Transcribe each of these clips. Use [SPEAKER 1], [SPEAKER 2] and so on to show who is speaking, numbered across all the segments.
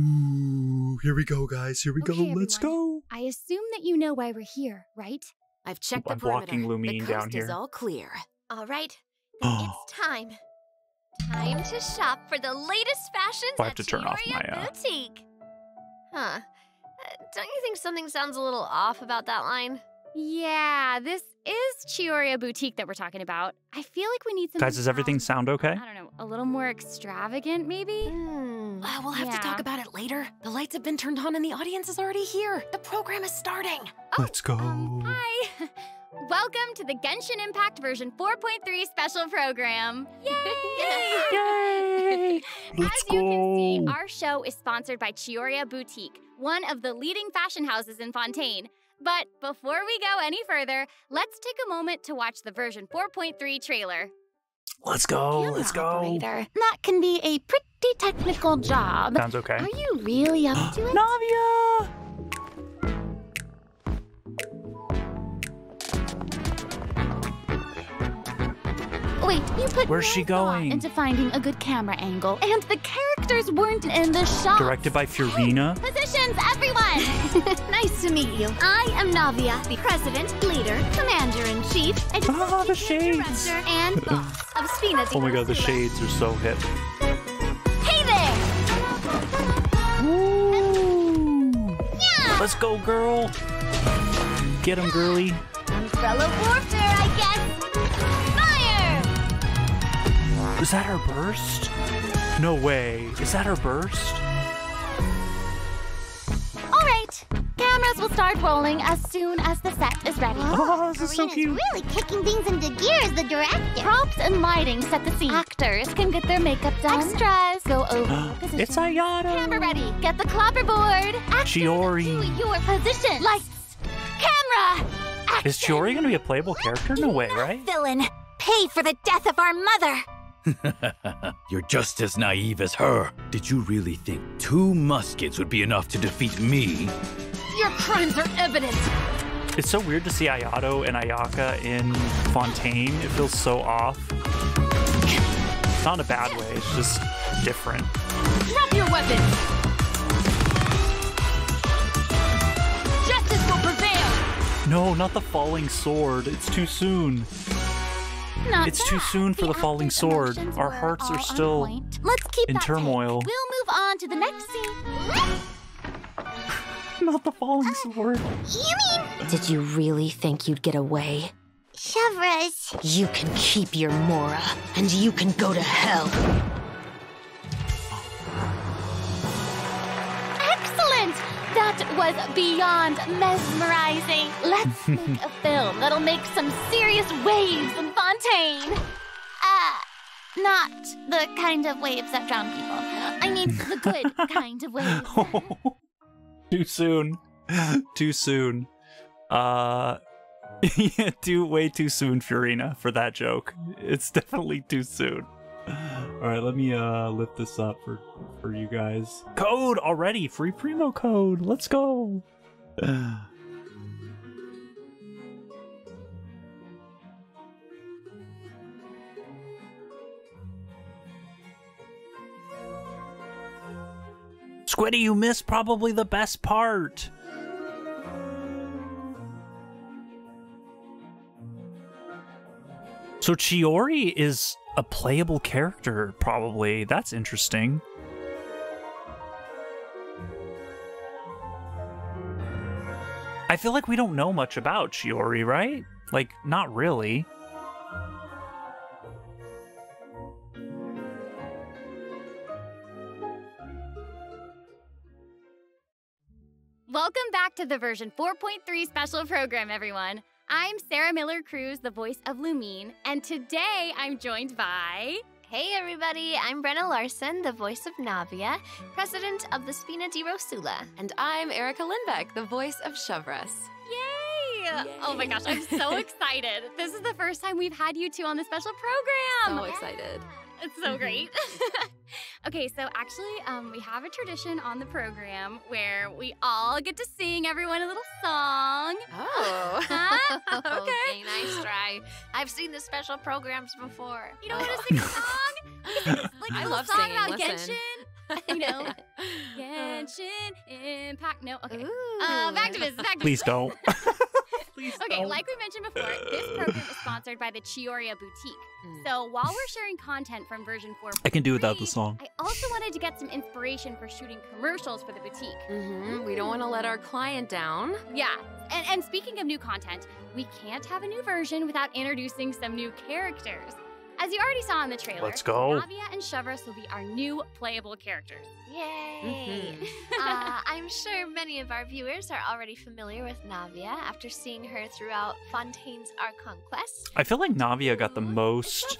[SPEAKER 1] Ooh, here we go, guys. Here we go. Let's go.
[SPEAKER 2] I assume that you know why we're here, right?
[SPEAKER 3] I've checked the
[SPEAKER 4] I'm
[SPEAKER 3] perimeter.
[SPEAKER 4] blocking Lumine
[SPEAKER 3] The
[SPEAKER 4] down
[SPEAKER 3] coast
[SPEAKER 4] here.
[SPEAKER 3] is all clear.
[SPEAKER 5] All right, it's time. Time to shop for the latest fashions
[SPEAKER 4] I have
[SPEAKER 5] at
[SPEAKER 4] to turn off
[SPEAKER 5] Chioria
[SPEAKER 4] my,
[SPEAKER 5] Boutique. Huh. Don't you think something sounds a little off about that line?
[SPEAKER 2] Yeah, this is Chioria Boutique that we're talking about. I feel like we need some.
[SPEAKER 4] Guys, does everything sound okay?
[SPEAKER 2] I don't know, a little more extravagant, maybe?
[SPEAKER 3] We'll have to talk about it later. The lights have been turned on and the audience is already here. The program is starting.
[SPEAKER 1] Let's go.
[SPEAKER 2] Hi. Welcome to the Genshin Impact version 4.3 special program. Yay!
[SPEAKER 4] Yay! Let's
[SPEAKER 2] As you can see,
[SPEAKER 4] go.
[SPEAKER 2] our show is sponsored by Chioria Boutique, one of the leading fashion houses in Fontaine. But before we go any further, let's take a moment to watch the version 4.3 trailer.
[SPEAKER 4] Let's go.
[SPEAKER 6] Camera
[SPEAKER 4] Let's go.
[SPEAKER 6] operator. That can be a pretty technical job.
[SPEAKER 4] Sounds okay.
[SPEAKER 6] Are you really up to it?
[SPEAKER 4] Navia!
[SPEAKER 6] Wait, you put
[SPEAKER 4] Where's
[SPEAKER 6] no
[SPEAKER 4] she
[SPEAKER 6] thought
[SPEAKER 4] going?
[SPEAKER 6] into finding a good camera angle, and the characters weren't in the shot.
[SPEAKER 4] Directed by Fiorina.
[SPEAKER 6] Positions, everyone!
[SPEAKER 5] Nice to meet you. I am Navia, the president, leader, commander-in-chief,
[SPEAKER 4] Ah, the
[SPEAKER 5] executive
[SPEAKER 4] shades.
[SPEAKER 5] director, and boss of Spina di
[SPEAKER 4] Oh my god, the
[SPEAKER 5] Rosula.
[SPEAKER 4] shades are so hip.
[SPEAKER 5] Hey there!
[SPEAKER 4] Ooh. Let's go, girl. Get him, girly.
[SPEAKER 5] Umbrella warfare, I guess. Fire!
[SPEAKER 4] Is that her burst? No way. Is that her burst?
[SPEAKER 6] All right, cameras will start rolling as soon as the set is ready.
[SPEAKER 4] Oh, this is so cute.
[SPEAKER 5] really kicking things into gear as the director.
[SPEAKER 6] Props and lighting set the scene. Actors can get their makeup done. Extras go over position.
[SPEAKER 4] It's Ayato.
[SPEAKER 6] Camera ready. Get the clapperboard. Actors
[SPEAKER 4] Chiori.
[SPEAKER 6] to your position. Lights. Camera.
[SPEAKER 4] Is Chiori gonna be a playable character? No way, right?
[SPEAKER 5] Villain, pay for the death of our mother.
[SPEAKER 7] You're just as naive as her. Did you really think 2 muskets would be enough to defeat me?
[SPEAKER 3] Your crimes are evident.
[SPEAKER 4] It's so weird to see Ayato and Ayaka in Fontaine. It feels so off. Not in a bad way, it's just different.
[SPEAKER 3] Drop your weapons. Justice will prevail.
[SPEAKER 4] No, not the falling sword. It's too soon.
[SPEAKER 6] Not
[SPEAKER 4] It's too
[SPEAKER 6] bad.
[SPEAKER 4] soon for the falling
[SPEAKER 6] actors'
[SPEAKER 4] sword.
[SPEAKER 6] emotions
[SPEAKER 4] Our
[SPEAKER 6] were
[SPEAKER 4] hearts
[SPEAKER 6] all
[SPEAKER 4] are
[SPEAKER 6] on
[SPEAKER 4] still
[SPEAKER 6] point. Let's keep
[SPEAKER 4] in
[SPEAKER 6] that
[SPEAKER 4] turmoil.
[SPEAKER 6] take. We'll move on to the next scene.
[SPEAKER 4] Not the falling sword.
[SPEAKER 5] You mean
[SPEAKER 3] Did you really think you'd get away?
[SPEAKER 5] Chevras?
[SPEAKER 3] You can keep your Mora, and you can go to hell.
[SPEAKER 6] Excellent! That was beyond mesmerizing. Let's make a film that'll make some serious waves in Fontaine. Not the kind of waves that drown people. I mean, the good kind of waves.
[SPEAKER 4] Too soon. Too soon. Yeah, way too soon, Fiorina, for that joke. It's definitely too soon. Alright, let me lift this up for you guys. Code already! Free Primo code! Let's go! Squiddy, you missed probably the best part! So Chiori is a playable character, probably. That's interesting. I feel like we don't know much about Chiori, right? Like, not really.
[SPEAKER 2] Welcome back to the version 4.3 special program, everyone. I'm Sarah Miller-Cruz, the voice of Lumine, and today I'm joined by...
[SPEAKER 5] Hey everybody, I'm Brenna Larson, the voice of Navia, president of the Spina di Rosula.
[SPEAKER 3] And I'm Erica Lindbeck, the voice of Chevras.
[SPEAKER 2] Yay! Oh my gosh, I'm so excited. This is the first time we've had you two on the special program.
[SPEAKER 3] So excited.
[SPEAKER 2] It's so great. Okay, so actually, we have a tradition on the program where we all get to sing everyone a little song.
[SPEAKER 3] Oh.
[SPEAKER 2] Huh? Okay.
[SPEAKER 5] Okay, nice try. I've seen the special programs before.
[SPEAKER 2] You don't want to sing a song? Like a
[SPEAKER 3] I
[SPEAKER 2] little
[SPEAKER 3] love
[SPEAKER 2] song
[SPEAKER 3] singing,
[SPEAKER 2] about
[SPEAKER 3] listen.
[SPEAKER 2] Genshin? You know? Yeah. Genshin Impact. No, okay.
[SPEAKER 5] Ooh.
[SPEAKER 2] Back to business.
[SPEAKER 4] Please don't. Please
[SPEAKER 2] Okay,
[SPEAKER 4] don't.
[SPEAKER 2] like we mentioned before, this program is sponsored by the Chioria Boutique. So while we're sharing content from version 4,
[SPEAKER 4] I can do without the song.
[SPEAKER 2] I also wanted to get some inspiration for shooting commercials for the boutique.
[SPEAKER 3] We don't want to let our client down.
[SPEAKER 2] Yeah, and speaking of new content, we can't have a new version without introducing some new characters. As you already saw in the trailer,
[SPEAKER 4] Let's go.
[SPEAKER 2] Navia and Shavras will be our new playable characters.
[SPEAKER 5] Yay! I'm sure many of our viewers are already familiar with Navia after seeing her throughout Fontaine's Archon quest.
[SPEAKER 4] I feel like Navia got the most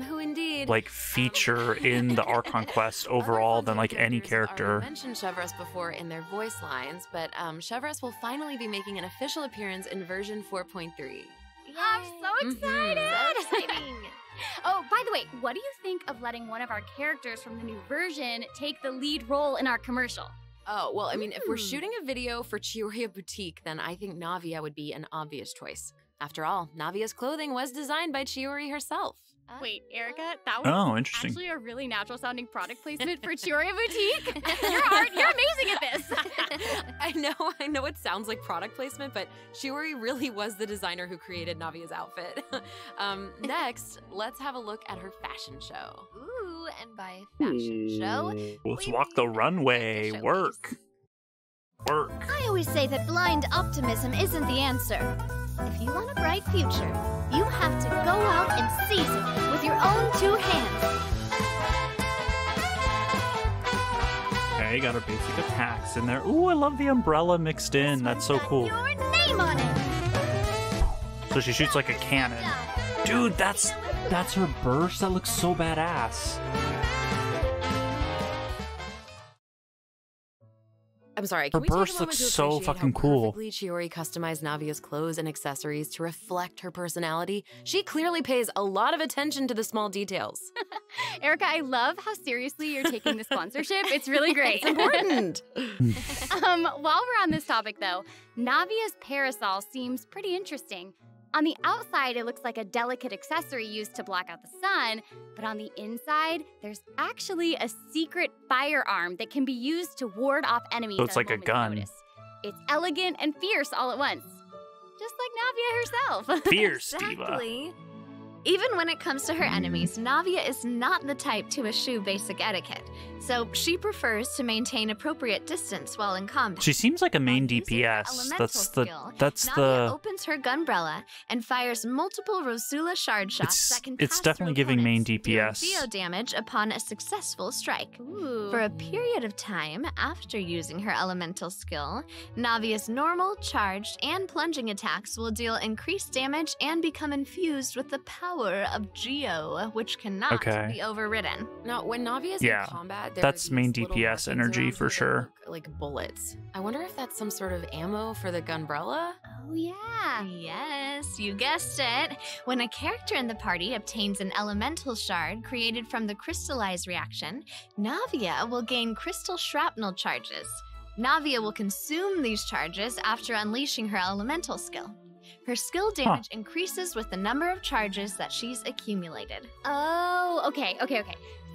[SPEAKER 3] Who indeed?
[SPEAKER 4] like feature in the Archon quest overall than like any character.
[SPEAKER 3] I mentioned Chevras before in their voice lines, but Chevras will finally be making an official appearance in version 4.3.
[SPEAKER 2] I'm so excited!
[SPEAKER 5] So exciting!
[SPEAKER 2] Oh, by the way, what do you think of letting one of our characters from the new version take the lead role in our commercial?
[SPEAKER 3] Oh, well, I mean, if we're shooting a video for Chioria Boutique, then I think Navia would be an obvious choice. After all, Navia's clothing was designed by Chiori herself.
[SPEAKER 2] Wait, Erica, that was
[SPEAKER 4] Interesting.
[SPEAKER 2] actually a really natural sounding product placement for Chioria Boutique. You're amazing at this.
[SPEAKER 3] I know it sounds like product placement, but Chiori really was the designer who created Navia's outfit. Next, let's have a look at her fashion show.
[SPEAKER 5] Ooh, and by fashion show,
[SPEAKER 4] Let's
[SPEAKER 5] we
[SPEAKER 4] walk the
[SPEAKER 5] mean
[SPEAKER 4] runway.
[SPEAKER 5] the showcase.
[SPEAKER 4] Work. Work.
[SPEAKER 6] I always say that blind optimism isn't the answer. If you want a bright future, you have to go out and seize it with your own 2 hands.
[SPEAKER 4] Okay, got her basic attacks in there. Ooh, I love the umbrella mixed in. That's so cool.
[SPEAKER 6] Your name on it.
[SPEAKER 4] So she shoots like a cannon. Dude, that's her burst. That looks so badass.
[SPEAKER 3] I'm sorry,
[SPEAKER 4] Her
[SPEAKER 3] can we take a
[SPEAKER 4] burst
[SPEAKER 3] moment
[SPEAKER 4] looks
[SPEAKER 3] to
[SPEAKER 4] so
[SPEAKER 3] appreciate
[SPEAKER 4] fucking
[SPEAKER 3] how
[SPEAKER 4] cool.
[SPEAKER 3] perfectly Chiori customized Navia's clothes and accessories to reflect her personality? She clearly pays a lot of attention to the small details.
[SPEAKER 2] Erica, I love how seriously you're taking the sponsorship. It's really great.
[SPEAKER 3] It's important.
[SPEAKER 2] While we're on this topic, though, Navia's parasol seems pretty interesting. On the outside, it looks like a delicate accessory used to block out the sun, but on the inside, there's actually a secret firearm that can be used to ward off enemies.
[SPEAKER 4] So it's
[SPEAKER 2] at
[SPEAKER 4] like a
[SPEAKER 2] moment's
[SPEAKER 4] gun.
[SPEAKER 2] notice. It's elegant and fierce all at once, just like Navia herself.
[SPEAKER 4] Fierce diva.
[SPEAKER 5] Exactly. Even when it comes to her enemies, Navia is not the type to eschew basic etiquette, so she prefers to maintain appropriate distance while in combat.
[SPEAKER 4] She seems like a main
[SPEAKER 5] By using her
[SPEAKER 4] DPS.
[SPEAKER 5] elemental skill,
[SPEAKER 4] That's
[SPEAKER 5] Navia
[SPEAKER 4] the
[SPEAKER 5] opens her gunbrella and fires multiple Rosula shard shots that can
[SPEAKER 4] it's
[SPEAKER 5] pass
[SPEAKER 4] definitely
[SPEAKER 5] through
[SPEAKER 4] giving main
[SPEAKER 5] opponents, dealing
[SPEAKER 4] DPS.
[SPEAKER 5] geo damage upon a successful strike.
[SPEAKER 2] Ooh.
[SPEAKER 5] For a period of time after using her elemental skill, Navia's normal, charged, and plunging attacks will deal increased damage and become infused with the power of Geo, which cannot
[SPEAKER 4] Okay.
[SPEAKER 5] be overridden.
[SPEAKER 3] Now, when Navia is
[SPEAKER 4] Yeah,
[SPEAKER 3] in combat, there
[SPEAKER 4] that's
[SPEAKER 3] are
[SPEAKER 4] main
[SPEAKER 3] these little
[SPEAKER 4] DPS
[SPEAKER 3] markings
[SPEAKER 4] energy
[SPEAKER 3] around
[SPEAKER 4] for
[SPEAKER 3] her that
[SPEAKER 4] sure.
[SPEAKER 3] look like bullets. I wonder if that's some sort of ammo for the gunbrella?
[SPEAKER 2] Oh, yeah.
[SPEAKER 5] Yes, you guessed it. When a character in the party obtains an elemental shard created from the crystallize reaction, Navia will gain crystal shrapnel charges. Navia will consume these charges after unleashing her elemental skill. Her skill damage increases with the number of charges that she's accumulated.
[SPEAKER 2] Oh, okay.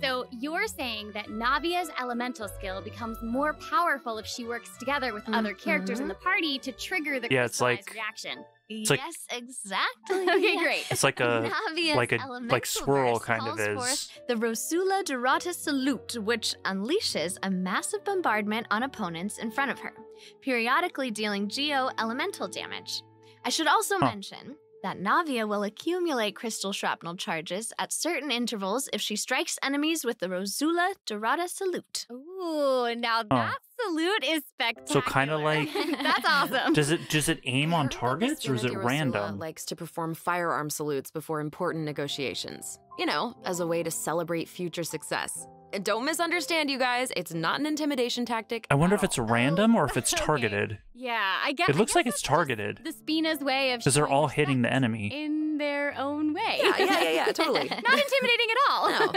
[SPEAKER 2] So you're saying that Navia's elemental skill becomes more powerful if she works together with other characters in the party to trigger the
[SPEAKER 4] Yeah, it's
[SPEAKER 2] crystallized
[SPEAKER 4] like-
[SPEAKER 2] reaction.
[SPEAKER 4] It's like-
[SPEAKER 5] Yes, exactly.
[SPEAKER 2] Okay, great.
[SPEAKER 4] It's like a
[SPEAKER 5] Navia's
[SPEAKER 4] like
[SPEAKER 5] elemental
[SPEAKER 4] swirl
[SPEAKER 5] verse
[SPEAKER 4] kind of
[SPEAKER 5] calls
[SPEAKER 4] is.
[SPEAKER 5] forth the Rosula Dorata Salute, which unleashes a massive bombardment on opponents in front of her, periodically dealing geo elemental damage. I should also mention that Navia will accumulate crystal shrapnel charges at certain intervals if she strikes enemies with the Rosula Dorata Salute.
[SPEAKER 2] Ooh, now that salute is spectacular.
[SPEAKER 4] So kinda like-
[SPEAKER 2] That's awesome.
[SPEAKER 4] Does it aim on
[SPEAKER 3] I heard that the
[SPEAKER 4] targets or is it
[SPEAKER 3] Spina di Rosula
[SPEAKER 4] random?
[SPEAKER 3] likes to perform firearm salutes before important negotiations. You know, as a way to celebrate future success. And don't misunderstand, you guys. It's not an intimidation tactic.
[SPEAKER 4] I wonder
[SPEAKER 3] at
[SPEAKER 4] if it's
[SPEAKER 3] all.
[SPEAKER 4] random or if it's
[SPEAKER 2] Okay.
[SPEAKER 4] targeted.
[SPEAKER 2] Yeah, I guess
[SPEAKER 4] It looks
[SPEAKER 2] I
[SPEAKER 4] like
[SPEAKER 2] guess
[SPEAKER 4] it's
[SPEAKER 2] that's just
[SPEAKER 4] targeted.
[SPEAKER 2] The Spina's way of
[SPEAKER 4] Because they're
[SPEAKER 2] showing
[SPEAKER 4] all hitting the
[SPEAKER 2] respect
[SPEAKER 4] enemy.
[SPEAKER 2] in their own way.
[SPEAKER 3] Yeah, totally.
[SPEAKER 2] Not intimidating at all.
[SPEAKER 3] No.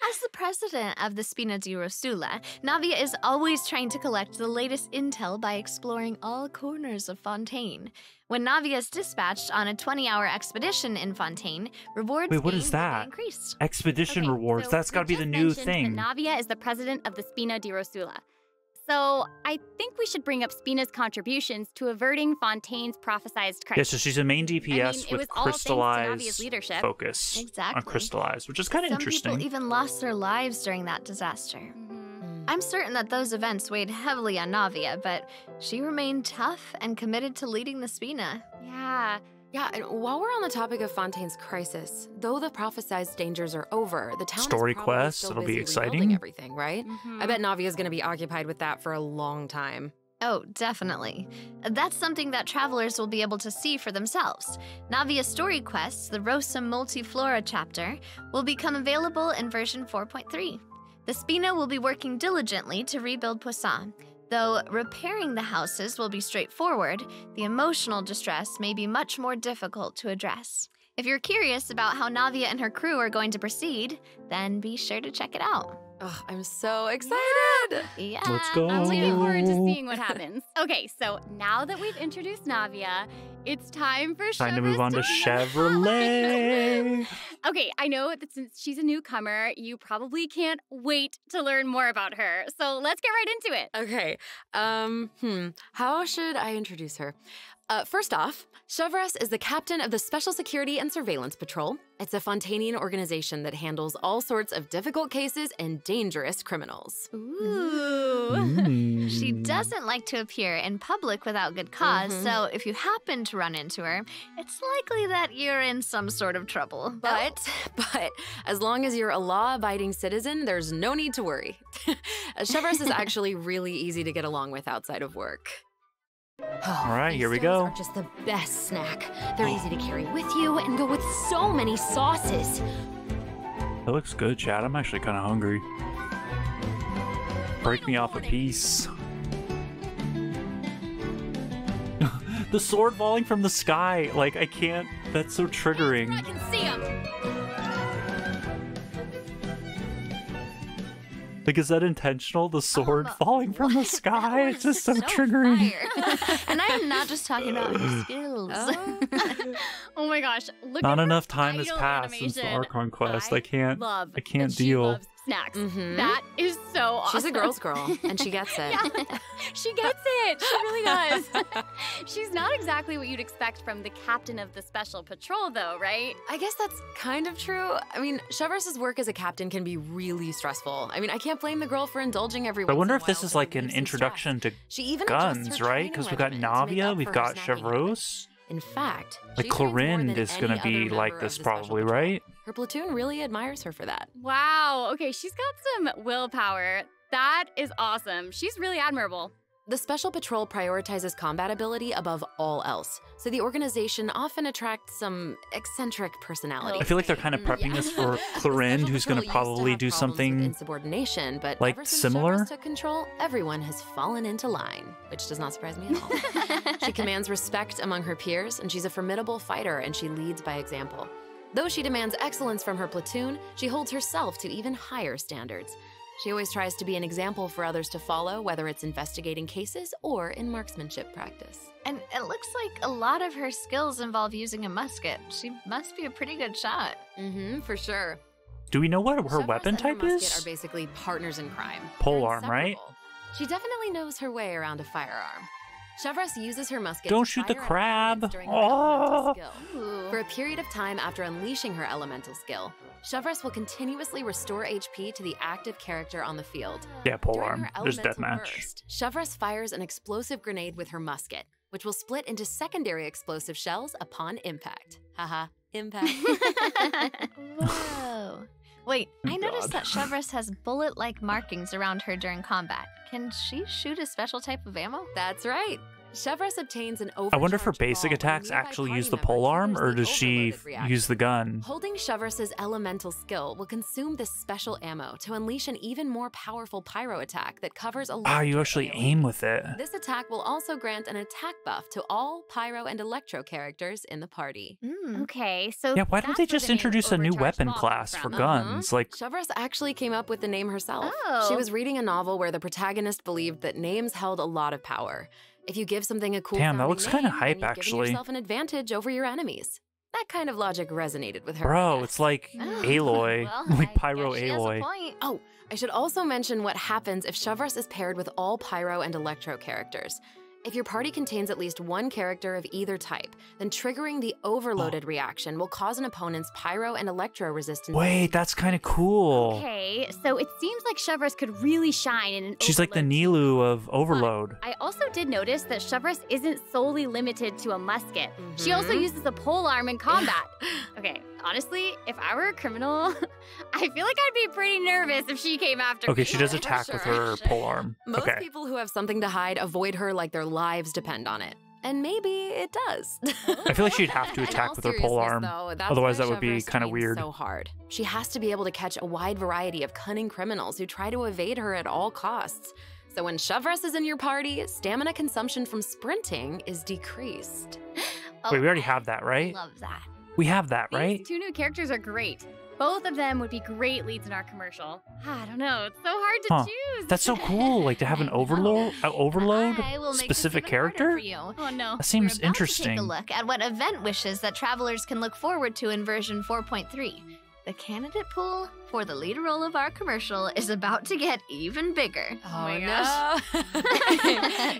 [SPEAKER 5] As the president of the Spina di Rosula, Navia is always trying to collect the latest intel by exploring all corners of Fontaine. When Navia is dispatched on a 20-hour expedition in Fontaine, rewards
[SPEAKER 4] Wait, what is
[SPEAKER 5] gained will be
[SPEAKER 4] that?
[SPEAKER 5] increased.
[SPEAKER 4] Expedition
[SPEAKER 2] Okay,
[SPEAKER 4] rewards.
[SPEAKER 2] so
[SPEAKER 4] That's
[SPEAKER 2] we
[SPEAKER 4] got to be
[SPEAKER 2] just
[SPEAKER 4] the new
[SPEAKER 2] mentioned
[SPEAKER 4] thing.
[SPEAKER 2] That Navia is the president of the Spina di Rosula. So I think we should bring up Spina's contributions to averting Fontaine's prophesized
[SPEAKER 4] Yeah,
[SPEAKER 2] crisis.
[SPEAKER 4] so she's a main DPS
[SPEAKER 2] it
[SPEAKER 4] with
[SPEAKER 2] was all thanks to Navia's
[SPEAKER 4] crystallized
[SPEAKER 2] leadership.
[SPEAKER 4] focus
[SPEAKER 5] Exactly.
[SPEAKER 4] on crystallized, which is kind of
[SPEAKER 5] Some
[SPEAKER 4] interesting.
[SPEAKER 5] people even lost their lives during that disaster. I'm certain that those events weighed heavily on Navia, but she remained tough and committed to leading the Spina.
[SPEAKER 2] Yeah.
[SPEAKER 3] Yeah, and while we're on the topic of Fontaine's crisis, though the prophesized dangers are over, the town
[SPEAKER 4] Story
[SPEAKER 3] is probably
[SPEAKER 4] quests,
[SPEAKER 3] still
[SPEAKER 4] it'll be
[SPEAKER 3] busy
[SPEAKER 4] exciting.
[SPEAKER 3] rebuilding everything, right?
[SPEAKER 2] Mhm.
[SPEAKER 3] I bet Navia's gonna be occupied with that for a long time.
[SPEAKER 5] Oh, definitely. That's something that travelers will be able to see for themselves. Navia's story quests, the Rosa Multiflora chapter, will become available in version 4.3. The Spina will be working diligently to rebuild Poisson. Though repairing the houses will be straightforward, the emotional distress may be much more difficult to address. If you're curious about how Navia and her crew are going to proceed, then be sure to check it out.
[SPEAKER 3] Oh, I'm so excited!
[SPEAKER 5] Yeah.
[SPEAKER 4] Let's go.
[SPEAKER 2] I'm looking forward to seeing what happens. Okay, so now that we've introduced Navia, it's time for
[SPEAKER 4] Time to move on to
[SPEAKER 2] Chevrolet.
[SPEAKER 4] Chevrolet.
[SPEAKER 2] Okay, I know that since she's a newcomer, you probably can't wait to learn more about her. So let's get right into it.
[SPEAKER 3] Okay, how should I introduce her? First off, Chevrolet is the captain of the Special Security and Surveillance Patrol. It's a Fontainian organization that handles all sorts of difficult cases and dangerous criminals.
[SPEAKER 2] Ooh.
[SPEAKER 5] She doesn't like to appear in public without good because so if you happen to run into her, it's likely that you're in some sort of trouble.
[SPEAKER 3] But as long as you're a law-abiding citizen, there's no need to worry. Chevrolet is actually really easy to get along with outside of work.
[SPEAKER 4] All right,
[SPEAKER 3] These
[SPEAKER 4] here we
[SPEAKER 3] stones
[SPEAKER 4] go.
[SPEAKER 3] Are just the best snack. They're easy to carry with you and go with so many sauces.
[SPEAKER 4] That looks good, Chad. I'm actually kind of hungry. Break me off a piece. The sword falling from the sky. Like, I can't. That's so triggering.
[SPEAKER 2] I can see him.
[SPEAKER 4] Like, is that intentional? The sword falling from the sky? It's just so
[SPEAKER 5] So
[SPEAKER 4] triggering.
[SPEAKER 5] fire. And I am not just talking about her skills.
[SPEAKER 2] Oh my gosh, look
[SPEAKER 4] Not
[SPEAKER 2] at her
[SPEAKER 4] enough time has
[SPEAKER 2] idol
[SPEAKER 4] passed since the
[SPEAKER 2] animation.
[SPEAKER 4] Archon quest. I can't
[SPEAKER 2] love
[SPEAKER 4] I can't
[SPEAKER 2] that she
[SPEAKER 4] deal.
[SPEAKER 2] loves snacks.
[SPEAKER 3] Mhm.
[SPEAKER 2] That is so awesome.
[SPEAKER 3] She's a girl's girl, and she gets it.
[SPEAKER 2] Yeah, she gets it. She really does. She's not exactly what you'd expect from the captain of the special patrol, though, right?
[SPEAKER 3] I guess that's kind of true. I mean, Chevrolet's work as a captain can be really stressful. I mean, I can't blame the girl for indulging every
[SPEAKER 4] But I
[SPEAKER 3] once
[SPEAKER 4] wonder
[SPEAKER 3] in a
[SPEAKER 4] if this
[SPEAKER 3] while
[SPEAKER 4] is
[SPEAKER 3] to
[SPEAKER 4] like an
[SPEAKER 3] relieve some
[SPEAKER 4] introduction to
[SPEAKER 3] stress. She even adjusts
[SPEAKER 4] guns,
[SPEAKER 3] her
[SPEAKER 4] right?
[SPEAKER 3] training
[SPEAKER 4] Because we've got
[SPEAKER 3] regimen to make
[SPEAKER 4] Navia,
[SPEAKER 3] up
[SPEAKER 4] we've
[SPEAKER 3] for her
[SPEAKER 4] got
[SPEAKER 3] snacking
[SPEAKER 4] Chevros.
[SPEAKER 3] In fact,
[SPEAKER 4] Like
[SPEAKER 3] she trains more
[SPEAKER 4] Clorind
[SPEAKER 3] than
[SPEAKER 4] is gonna
[SPEAKER 3] any
[SPEAKER 4] be
[SPEAKER 3] other
[SPEAKER 4] like
[SPEAKER 3] member
[SPEAKER 4] this
[SPEAKER 3] of the Special
[SPEAKER 4] probably,
[SPEAKER 3] Patrol.
[SPEAKER 4] right?
[SPEAKER 3] Her platoon really admires her for that.
[SPEAKER 2] Wow. Okay, she's got some willpower. That is awesome. She's really admirable.
[SPEAKER 3] The Special Patrol prioritizes combat ability above all else, so the organization often attracts some eccentric personality.
[SPEAKER 4] I feel like they're kind of prepping us for Clorind, who's going to probably do something
[SPEAKER 3] insubordination, but
[SPEAKER 4] like
[SPEAKER 3] ever since
[SPEAKER 4] similar.
[SPEAKER 3] Chevrolet took control, everyone has fallen into line, which does not surprise me at all. She commands respect among her peers, and she's a formidable fighter, and she leads by example. Though she demands excellence from her platoon, she holds herself to even higher standards. She always tries to be an example for others to follow, whether it's investigating cases or in marksmanship practice.
[SPEAKER 5] And it looks like a lot of her skills involve using a musket. She must be a pretty good shot.
[SPEAKER 3] Mm-hmm, for sure.
[SPEAKER 4] Do we know what her
[SPEAKER 3] Chevrolet
[SPEAKER 4] weapon
[SPEAKER 3] and her
[SPEAKER 4] type
[SPEAKER 3] musket
[SPEAKER 4] is?
[SPEAKER 3] are basically partners in crime.
[SPEAKER 4] Polearm,
[SPEAKER 3] They're
[SPEAKER 4] right?
[SPEAKER 3] inseparable. She definitely knows her way around a firearm. Chevrolet uses her musket
[SPEAKER 4] Don't
[SPEAKER 3] to
[SPEAKER 4] shoot the
[SPEAKER 3] fire at
[SPEAKER 4] crab.
[SPEAKER 3] opponents during her
[SPEAKER 4] Oh.
[SPEAKER 3] elemental skill. For a period of time after unleashing her elemental skill, Chevrolet will continuously restore HP to the active character on the field.
[SPEAKER 4] Yeah,
[SPEAKER 3] During
[SPEAKER 4] polearm.
[SPEAKER 3] her
[SPEAKER 4] There's
[SPEAKER 3] elemental
[SPEAKER 4] deathmatch.
[SPEAKER 3] burst, Chevrolet fires an explosive grenade with her musket, which will split into secondary explosive shells upon impact. Haha, impact.
[SPEAKER 5] Whoa. Wait, I noticed
[SPEAKER 4] God.
[SPEAKER 5] that Chevrolet has bullet-like markings around her during combat. Can she shoot a special type of ammo?
[SPEAKER 3] That's right. Chevrolet obtains an
[SPEAKER 4] I wonder if her
[SPEAKER 3] overcharged
[SPEAKER 4] basic
[SPEAKER 3] ball when a
[SPEAKER 4] attacks
[SPEAKER 3] nearby
[SPEAKER 4] actually
[SPEAKER 3] party
[SPEAKER 4] use the
[SPEAKER 3] member
[SPEAKER 4] polearm,
[SPEAKER 3] triggers
[SPEAKER 4] or
[SPEAKER 3] the
[SPEAKER 4] does she
[SPEAKER 3] overloaded reaction.
[SPEAKER 4] use the gun?
[SPEAKER 3] Holding Chevrolet's elemental skill will consume this special ammo to unleash an even more powerful pyro attack that covers a
[SPEAKER 4] Ah, you
[SPEAKER 3] larger
[SPEAKER 4] actually
[SPEAKER 3] area.
[SPEAKER 4] aim with it.
[SPEAKER 3] This attack will also grant an attack buff to all pyro and electro characters in the party.
[SPEAKER 2] Okay, so
[SPEAKER 4] Yeah, why don't
[SPEAKER 2] that's
[SPEAKER 4] they
[SPEAKER 2] where
[SPEAKER 4] just
[SPEAKER 2] the name
[SPEAKER 4] introduce a new
[SPEAKER 2] overcharged
[SPEAKER 4] weapon
[SPEAKER 2] ball comes
[SPEAKER 4] class for
[SPEAKER 2] from.
[SPEAKER 4] guns? Like,
[SPEAKER 3] Chevrolet actually came up with the name herself.
[SPEAKER 2] Oh.
[SPEAKER 3] She was reading a novel where the protagonist believed that names held a lot of power. If you give something a cool
[SPEAKER 4] Damn, that
[SPEAKER 3] sounding
[SPEAKER 4] looks kinda
[SPEAKER 3] name,
[SPEAKER 4] hype,
[SPEAKER 3] then you've given
[SPEAKER 4] actually.
[SPEAKER 3] yourself an advantage over your enemies. That kind of logic resonated with her.
[SPEAKER 4] Bro, it's like Aloy.
[SPEAKER 5] Well,
[SPEAKER 4] like
[SPEAKER 5] I
[SPEAKER 4] Pyro
[SPEAKER 5] guess she has a
[SPEAKER 4] Aloy.
[SPEAKER 5] point.
[SPEAKER 3] Oh, I should also mention what happens if Chevreuse is paired with all Pyro and Electro characters. If your party contains at least one character of either type, then triggering the overloaded reaction will cause an opponent's Pyro and Electro resistance.
[SPEAKER 4] Wait, that's kind of cool.
[SPEAKER 2] Okay, so it seems like Chevreuse could really shine in an
[SPEAKER 4] She's like the
[SPEAKER 2] overload
[SPEAKER 4] Nilou of Overload.
[SPEAKER 2] I also did notice that Chevreuse isn't solely limited to a musket. She also uses a polearm in combat. Okay, honestly, if I were a criminal, I feel like I'd be pretty nervous if she came after me.
[SPEAKER 4] Okay, she does
[SPEAKER 3] For
[SPEAKER 4] attack with
[SPEAKER 3] sure.
[SPEAKER 4] her polearm.
[SPEAKER 3] Most
[SPEAKER 4] Okay.
[SPEAKER 3] people who have something to hide avoid her like their lives depend on it. And maybe it does.
[SPEAKER 4] I feel like she'd have to
[SPEAKER 3] In
[SPEAKER 4] attack
[SPEAKER 3] all
[SPEAKER 4] with her
[SPEAKER 3] seriousness,
[SPEAKER 4] polearm.
[SPEAKER 3] though, that's
[SPEAKER 4] Otherwise,
[SPEAKER 3] why
[SPEAKER 4] that would be
[SPEAKER 3] Chevreuse
[SPEAKER 4] kind of
[SPEAKER 3] trains
[SPEAKER 4] weird.
[SPEAKER 3] so hard. She has to be able to catch a wide variety of cunning criminals who try to evade her at all costs. So when Chevreuse is in your party, stamina consumption from sprinting is decreased.
[SPEAKER 4] Wait, we already have that, right?
[SPEAKER 5] Love that.
[SPEAKER 4] We have that, right?
[SPEAKER 2] These two new characters are great. Both of them would be great leads in our commercial. I don't know, it's so hard to choose.
[SPEAKER 4] That's so cool. Like to have an
[SPEAKER 5] I know.
[SPEAKER 4] overload
[SPEAKER 5] I will make this
[SPEAKER 4] specific
[SPEAKER 5] even harder
[SPEAKER 4] character.
[SPEAKER 5] for you.
[SPEAKER 2] Oh no.
[SPEAKER 4] That seems
[SPEAKER 5] We're about
[SPEAKER 4] interesting.
[SPEAKER 5] To take a look at what event wishes that travelers can look forward to in version 4.3. The candidate pool for the lead role of our commercial is about to get even bigger.
[SPEAKER 2] Oh my gosh.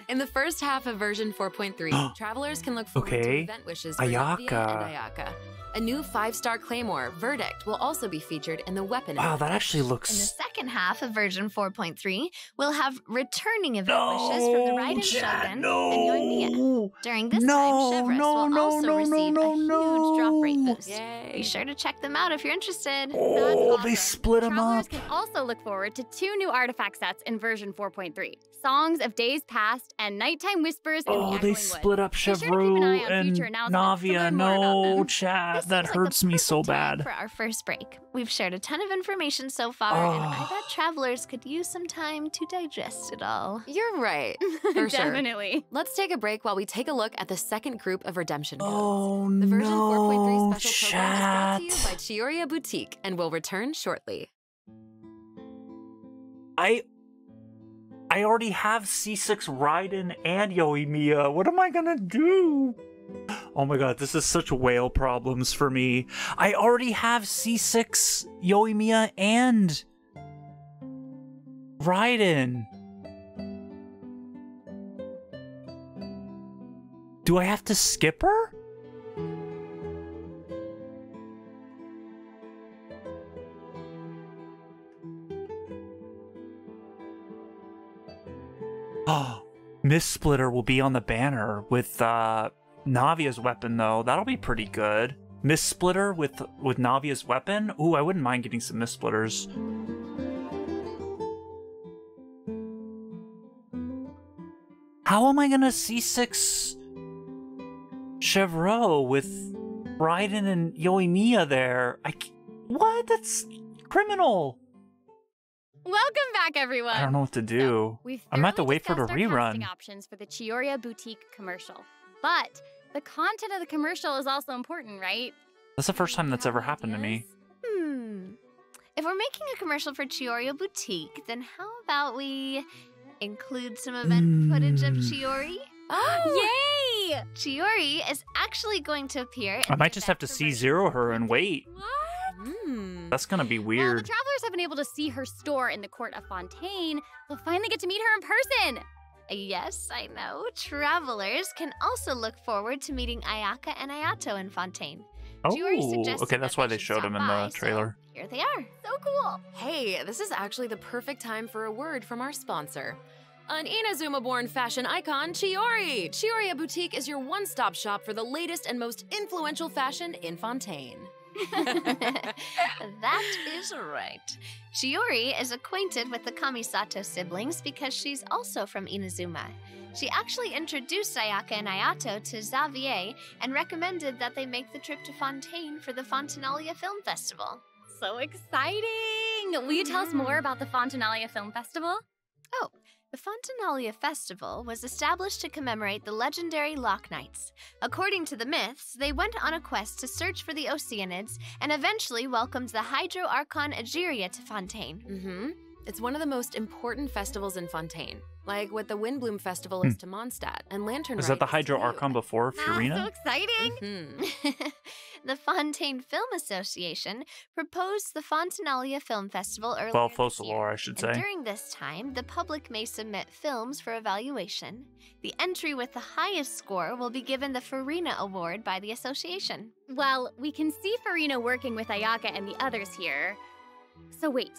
[SPEAKER 3] In the first half of version 4.3, travelers can look forward to
[SPEAKER 4] Okay.
[SPEAKER 3] event wishes for Navia and
[SPEAKER 4] Ayaka.
[SPEAKER 3] Ayaka. A new 5-star claymore, Verdict, will also be featured in the weapon.
[SPEAKER 4] Wow, that actually
[SPEAKER 5] In the
[SPEAKER 4] looks.
[SPEAKER 5] second half of version 4.3, we'll have returning event wishes from the Raiden
[SPEAKER 4] Chad,
[SPEAKER 5] Shogun and Yoimiya. During this time,
[SPEAKER 4] No,
[SPEAKER 5] Chevreuse
[SPEAKER 4] no,
[SPEAKER 5] will
[SPEAKER 4] no,
[SPEAKER 5] also
[SPEAKER 4] no,
[SPEAKER 5] receive
[SPEAKER 4] no,
[SPEAKER 5] a huge
[SPEAKER 4] no.
[SPEAKER 5] drop rate boost.
[SPEAKER 3] Yay.
[SPEAKER 5] Be sure to check them out if you're interested.
[SPEAKER 4] Oh,
[SPEAKER 2] That's
[SPEAKER 4] they
[SPEAKER 2] awesome.
[SPEAKER 4] split them
[SPEAKER 2] Travelers
[SPEAKER 4] up.
[SPEAKER 2] can also look forward to 2 new artifact sets in version 4.3. Songs of Days Past and Nighttime Whispers in the
[SPEAKER 4] Oh,
[SPEAKER 2] Echoing
[SPEAKER 4] they
[SPEAKER 2] Wood.
[SPEAKER 4] split up
[SPEAKER 2] Be sure to keep an
[SPEAKER 4] Chevreuse
[SPEAKER 2] eye on
[SPEAKER 4] and
[SPEAKER 2] future announcements to
[SPEAKER 4] Navia.
[SPEAKER 2] learn more about
[SPEAKER 4] No,
[SPEAKER 2] them.
[SPEAKER 4] chat,
[SPEAKER 5] This
[SPEAKER 4] that
[SPEAKER 5] seems like
[SPEAKER 4] hurts
[SPEAKER 5] the
[SPEAKER 4] me so
[SPEAKER 5] perfect time
[SPEAKER 4] bad.
[SPEAKER 5] For our first break, we've shared a ton of information so far, and I
[SPEAKER 4] Oh.
[SPEAKER 5] bet travelers could use some time to digest it all.
[SPEAKER 3] You're right. For sure.
[SPEAKER 2] Definitely.
[SPEAKER 3] Let's take a break while we take a look at the second group of redemption codes.
[SPEAKER 4] Oh
[SPEAKER 3] The version
[SPEAKER 4] no,
[SPEAKER 3] 4.3 special program is brought to you
[SPEAKER 4] chat.
[SPEAKER 3] by Chioria Boutique and will return shortly.
[SPEAKER 4] I already have C6 Raiden and Yoimiya. What am I gonna do? Oh my god, this is such whale problems for me. I already have C6 Yoimiya and Raiden. Do I have to skip her? Oh, Miss Splitter will be on the banner with Navia's weapon, though. That'll be pretty good. Miss Splitter with Navia's weapon? Ooh, I wouldn't mind getting some Miss Splitters. How am I gonna C6 Chevreuse with Raiden and Yoimiya there? What? That's criminal.
[SPEAKER 2] Welcome back, everyone.
[SPEAKER 4] I don't know what to do.
[SPEAKER 2] We've
[SPEAKER 4] I'm gonna have to
[SPEAKER 2] thoroughly
[SPEAKER 4] wait for the
[SPEAKER 2] discussed our casting
[SPEAKER 4] rerun.
[SPEAKER 2] options for the Chioria Boutique commercial. But the content of the commercial is also important, right?
[SPEAKER 4] That's the first time that's ever happened to me.
[SPEAKER 2] Ideas?
[SPEAKER 5] If we're making a commercial for Chioria Boutique, then how about we include some event footage of Chiori?
[SPEAKER 2] Yay!
[SPEAKER 5] Chiori is actually going to appear.
[SPEAKER 4] I
[SPEAKER 5] in
[SPEAKER 4] might
[SPEAKER 5] the
[SPEAKER 4] just have to
[SPEAKER 5] event for
[SPEAKER 4] C0 her and wait.
[SPEAKER 2] What?
[SPEAKER 4] That's gonna be
[SPEAKER 2] Well, the
[SPEAKER 4] weird.
[SPEAKER 2] travelers have been able to see her store in the court of Fontaine. They'll finally get to meet her in person.
[SPEAKER 5] Yes, I know. Travelers can also look forward to meeting Ayaka and Ayato in Fontaine. Chiori
[SPEAKER 4] Oh,
[SPEAKER 5] suggested
[SPEAKER 4] okay, that's
[SPEAKER 5] that
[SPEAKER 4] why
[SPEAKER 5] they
[SPEAKER 4] they
[SPEAKER 5] should
[SPEAKER 4] showed
[SPEAKER 5] stop
[SPEAKER 4] him in
[SPEAKER 5] by,
[SPEAKER 4] the
[SPEAKER 5] so
[SPEAKER 4] trailer.
[SPEAKER 5] here they are.
[SPEAKER 2] So cool.
[SPEAKER 3] Hey, this is actually the perfect time for a word from our sponsor. An Inazuma-born fashion icon, Chiori! Chioria Boutique is your one-stop shop for the latest and most influential fashion in Fontaine.
[SPEAKER 5] That is right. Chiori is acquainted with the Kamisato siblings because she's also from Inazuma. She actually introduced Ayaka and Ayato to Xavier and recommended that they make the trip to Fontaine for the Fontanalia Film Festival.
[SPEAKER 2] So exciting! Will you tell us more about the Fontanalia Film Festival?
[SPEAKER 5] Oh, the Fontanalia Festival was established to commemorate the legendary Lock Knights. According to the myths, they went on a quest to search for the Oceanids and eventually welcomed the Hydro Archon Egeria to Fontaine.
[SPEAKER 3] It's one of the most important festivals in Fontaine. like what the Windbloom Festival is to Mondstadt, and Lantern
[SPEAKER 4] Is that the
[SPEAKER 3] Rite
[SPEAKER 4] Hydro
[SPEAKER 3] to
[SPEAKER 4] Archon before
[SPEAKER 2] So
[SPEAKER 4] Furina?
[SPEAKER 2] exciting!
[SPEAKER 3] Mhm.
[SPEAKER 5] The Fontaine Film Association proposed the Fontanalia Film Festival earlier
[SPEAKER 4] Well,
[SPEAKER 5] this year.
[SPEAKER 4] Focalore, I should
[SPEAKER 5] And
[SPEAKER 4] say.
[SPEAKER 5] during this time, the public may submit films for evaluation. The entry with the highest score will be given the Farina Award by the association.
[SPEAKER 2] Well, we can see Farina working with Ayaka and the others here. So wait,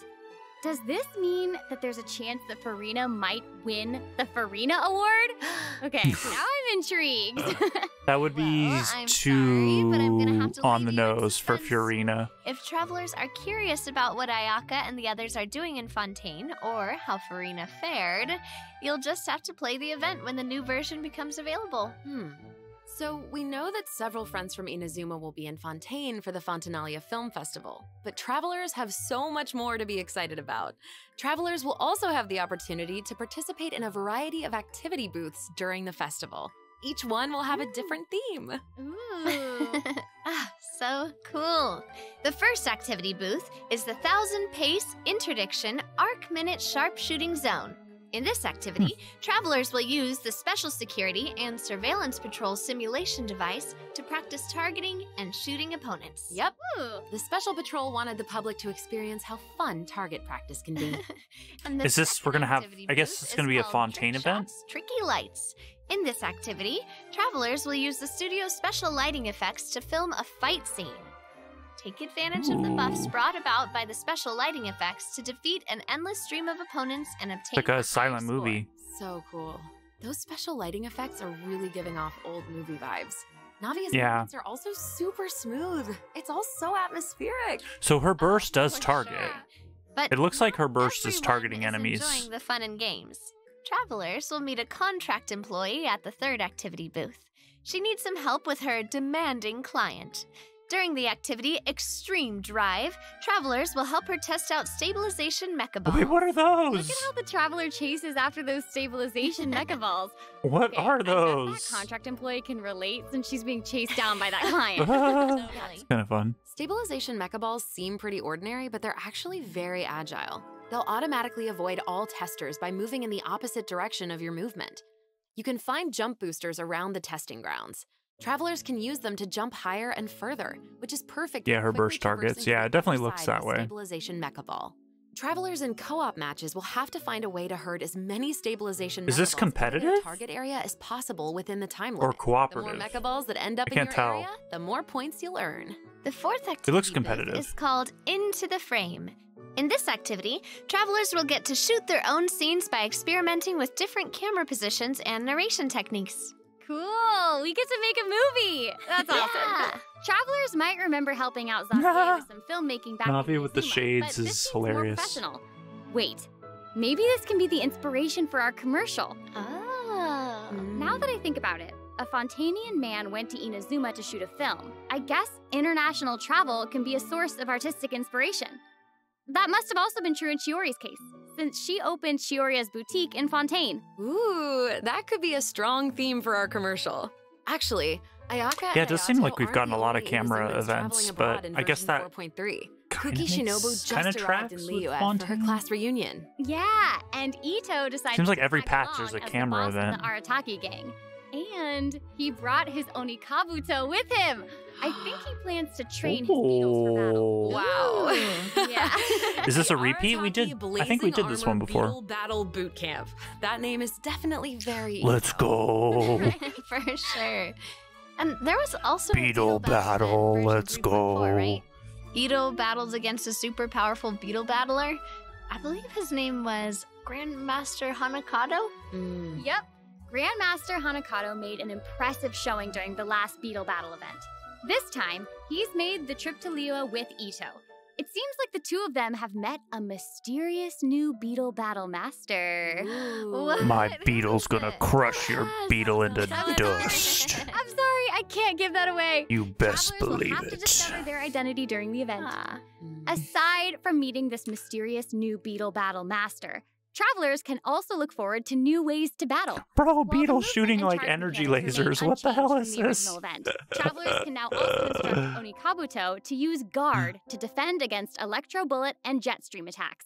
[SPEAKER 2] does this mean that there's a chance that Farina might win the Farina Award? Okay, now I'm intrigued.
[SPEAKER 4] That would be
[SPEAKER 5] Well, I'm
[SPEAKER 4] too
[SPEAKER 5] sorry, but I'm gonna have to
[SPEAKER 4] on the
[SPEAKER 5] leave you in
[SPEAKER 4] nose for
[SPEAKER 5] suspense.
[SPEAKER 4] Furina.
[SPEAKER 5] If travelers are curious about what Ayaka and the others are doing in Fontaine, or how Farina fared, you'll just have to play the event when the new version becomes available.
[SPEAKER 3] So we know that several friends from Inazuma will be in Fontaine for the Fontanalia Film Festival, but travelers have so much more to be excited about. Travelers will also have the opportunity to participate in a variety of activity booths during the festival. Each one will have a different theme.
[SPEAKER 2] Ooh.
[SPEAKER 5] So cool. The first activity booth is the 1000 Pace Interdiction Arc Minute Sharpshooting Zone. In this activity, travelers will use the Special Security and Surveillance Patrol simulation device to practice targeting and shooting opponents.
[SPEAKER 3] Yep,
[SPEAKER 2] Ooh.
[SPEAKER 3] the Special Patrol wanted the public to experience how fun target practice can be.
[SPEAKER 5] And the
[SPEAKER 4] Is this, we're
[SPEAKER 5] second
[SPEAKER 4] gonna have,
[SPEAKER 5] activity
[SPEAKER 4] I guess
[SPEAKER 5] booth
[SPEAKER 4] it's
[SPEAKER 5] is
[SPEAKER 4] gonna be a
[SPEAKER 5] called
[SPEAKER 4] Fontaine
[SPEAKER 5] Trick
[SPEAKER 4] event?
[SPEAKER 5] Shots, Tricky Lights. In this activity, travelers will use the studio's special lighting effects to film a fight scene. Take advantage of the buffs
[SPEAKER 4] Ooh.
[SPEAKER 5] brought about by the special lighting effects to defeat an endless stream of opponents and obtain
[SPEAKER 4] Like a
[SPEAKER 5] higher
[SPEAKER 4] silent
[SPEAKER 5] score.
[SPEAKER 4] movie.
[SPEAKER 3] So cool. Those special lighting effects are really giving off old movie vibes. Navia's
[SPEAKER 4] Yeah.
[SPEAKER 3] movements are also super smooth. It's all so atmospheric.
[SPEAKER 4] So her burst does
[SPEAKER 5] For
[SPEAKER 4] target.
[SPEAKER 5] sure. But
[SPEAKER 4] It looks like her
[SPEAKER 5] not
[SPEAKER 4] burst is
[SPEAKER 5] everyone
[SPEAKER 4] targeting
[SPEAKER 5] is
[SPEAKER 4] enemies.
[SPEAKER 5] enjoying the fun and games. Travelers will meet a contract employee at the third activity booth. She needs some help with her demanding client. During the activity Extreme Drive, travelers will help her test out stabilization mecha balls.
[SPEAKER 4] Wait, what are
[SPEAKER 2] Look
[SPEAKER 4] those?
[SPEAKER 2] at how the traveler chases after those stabilization mecha balls.
[SPEAKER 4] What
[SPEAKER 2] Okay,
[SPEAKER 4] are
[SPEAKER 2] I bet
[SPEAKER 4] those?
[SPEAKER 2] that contract employee can relate since she's being chased down by that client.
[SPEAKER 4] Ah,
[SPEAKER 5] Totally.
[SPEAKER 4] it's kind of fun.
[SPEAKER 3] Stabilization mecha balls seem pretty ordinary, but they're actually very agile. They'll automatically avoid all testers by moving in the opposite direction of your movement. You can find jump boosters around the testing grounds. Travelers can use them to jump higher and further, which is perfect.
[SPEAKER 4] Yeah,
[SPEAKER 3] for
[SPEAKER 4] her
[SPEAKER 3] quickly
[SPEAKER 4] burst targets.
[SPEAKER 3] traversing
[SPEAKER 4] Yeah,
[SPEAKER 3] to
[SPEAKER 4] it
[SPEAKER 3] the
[SPEAKER 4] definitely
[SPEAKER 3] other
[SPEAKER 4] looks
[SPEAKER 3] side
[SPEAKER 4] that
[SPEAKER 3] of
[SPEAKER 4] way.
[SPEAKER 3] Stabilization mecha ball. Travelers in co-op matches will have to find a way to herd as many stabilization
[SPEAKER 4] Is
[SPEAKER 3] mecha
[SPEAKER 4] this
[SPEAKER 3] balls into their
[SPEAKER 4] competitive?
[SPEAKER 3] target area as possible within the time
[SPEAKER 4] Or
[SPEAKER 3] limit. The
[SPEAKER 4] cooperative?
[SPEAKER 3] more mecha balls that end up
[SPEAKER 4] I
[SPEAKER 3] in
[SPEAKER 4] can't
[SPEAKER 3] your
[SPEAKER 4] tell.
[SPEAKER 3] area, the more points you'll earn.
[SPEAKER 5] The fourth activity
[SPEAKER 4] looks
[SPEAKER 5] booth
[SPEAKER 4] competitive.
[SPEAKER 5] is called Into the Frame. In this activity, travelers will get to shoot their own scenes by experimenting with different camera positions and narration techniques.
[SPEAKER 2] Cool! We get to make a movie! That's awesome.
[SPEAKER 5] Yeah.
[SPEAKER 2] Travelers might remember helping out Zakia with some filmmaking back
[SPEAKER 4] Navi
[SPEAKER 2] in
[SPEAKER 4] with the
[SPEAKER 2] Inazuma,
[SPEAKER 4] shades
[SPEAKER 2] but this
[SPEAKER 4] is
[SPEAKER 2] seems more
[SPEAKER 4] hilarious.
[SPEAKER 2] professional. Wait, maybe this can be the inspiration for our commercial.
[SPEAKER 5] Oh.
[SPEAKER 2] Now that I think about it, a Fontanian man went to Inazuma to shoot a film. I guess international travel can be a source of artistic inspiration. That must have also been true in Shiori's case, since she opened Shioria's boutique in Fontaine.
[SPEAKER 3] Ooh, that could be a strong theme for our commercial. Actually, Ayaka
[SPEAKER 4] Yeah, it
[SPEAKER 3] and
[SPEAKER 4] does seem
[SPEAKER 3] Ayato
[SPEAKER 4] like we've
[SPEAKER 3] aren't
[SPEAKER 4] gotten
[SPEAKER 3] the
[SPEAKER 4] a lot of
[SPEAKER 3] only
[SPEAKER 4] camera
[SPEAKER 3] Inazumans
[SPEAKER 4] events,
[SPEAKER 3] traveling
[SPEAKER 4] but
[SPEAKER 3] abroad in
[SPEAKER 4] I guess
[SPEAKER 3] version
[SPEAKER 4] that
[SPEAKER 3] 4.3.
[SPEAKER 4] kinda
[SPEAKER 3] Cookie Shinobu just
[SPEAKER 4] kinda
[SPEAKER 3] arrived
[SPEAKER 4] tracks
[SPEAKER 3] in
[SPEAKER 4] with
[SPEAKER 3] Liyue for her
[SPEAKER 4] Fontaine.
[SPEAKER 3] class reunion.
[SPEAKER 2] Yeah, and Ito decided
[SPEAKER 4] Seems like
[SPEAKER 2] to
[SPEAKER 4] every
[SPEAKER 2] tag
[SPEAKER 4] patch
[SPEAKER 2] along
[SPEAKER 4] there's a
[SPEAKER 2] as the
[SPEAKER 4] camera
[SPEAKER 2] boss
[SPEAKER 4] event.
[SPEAKER 2] of the Arataki gang. And he brought his Onikabuto with him. I think he plans to train his beetles for battle.
[SPEAKER 4] Ooh.
[SPEAKER 3] Wow.
[SPEAKER 2] Yeah.
[SPEAKER 4] Is this
[SPEAKER 3] The
[SPEAKER 4] a repeat? We did.
[SPEAKER 3] Arataki
[SPEAKER 4] I think we
[SPEAKER 3] Blazing
[SPEAKER 4] did this
[SPEAKER 3] Armor
[SPEAKER 4] one before.
[SPEAKER 3] Beetle Battle Boot Camp. That name is definitely very.
[SPEAKER 4] Let's go.
[SPEAKER 5] For sure. And there was also
[SPEAKER 4] Beetle
[SPEAKER 5] a
[SPEAKER 4] battle,
[SPEAKER 5] version
[SPEAKER 4] let's
[SPEAKER 5] 3.4,
[SPEAKER 4] go.
[SPEAKER 5] Right? Ito battles against a super powerful beetle battler. I believe his name was Grandmaster Hanakado.
[SPEAKER 3] Mm.
[SPEAKER 2] Yep. Grandmaster Hanakato made an impressive showing during the last Beetle Battle event. This time, he's made the trip to Liyue with Ito. It seems like the two of them have met a mysterious new Beetle Battle Master.
[SPEAKER 3] Ooh.
[SPEAKER 2] What?
[SPEAKER 4] My
[SPEAKER 2] Who
[SPEAKER 4] beetle's
[SPEAKER 2] is
[SPEAKER 4] gonna
[SPEAKER 2] it?
[SPEAKER 4] crush your
[SPEAKER 3] Yes,
[SPEAKER 4] beetle into
[SPEAKER 3] I'm sorry.
[SPEAKER 4] dust.
[SPEAKER 2] I'm sorry, I can't give that away.
[SPEAKER 4] You best
[SPEAKER 2] Travelers will
[SPEAKER 4] believe
[SPEAKER 2] have to
[SPEAKER 4] it.
[SPEAKER 2] discover their identity during the event.
[SPEAKER 5] Ah.
[SPEAKER 3] Mm.
[SPEAKER 2] Aside from meeting this mysterious new Beetle Battle Master, Travelers can also look forward to new ways to battle.
[SPEAKER 4] Bro,
[SPEAKER 2] While the
[SPEAKER 4] Beetle's
[SPEAKER 2] movement
[SPEAKER 4] shooting
[SPEAKER 2] and
[SPEAKER 4] like
[SPEAKER 2] charge
[SPEAKER 4] energy
[SPEAKER 2] mechanics remain
[SPEAKER 4] lasers. What the hell
[SPEAKER 2] unchanged
[SPEAKER 4] is
[SPEAKER 2] from the
[SPEAKER 4] this?
[SPEAKER 2] original event, travelers can now also instruct Onikabuto to use Guard to defend against Electro Bullet and Jet Stream attacks.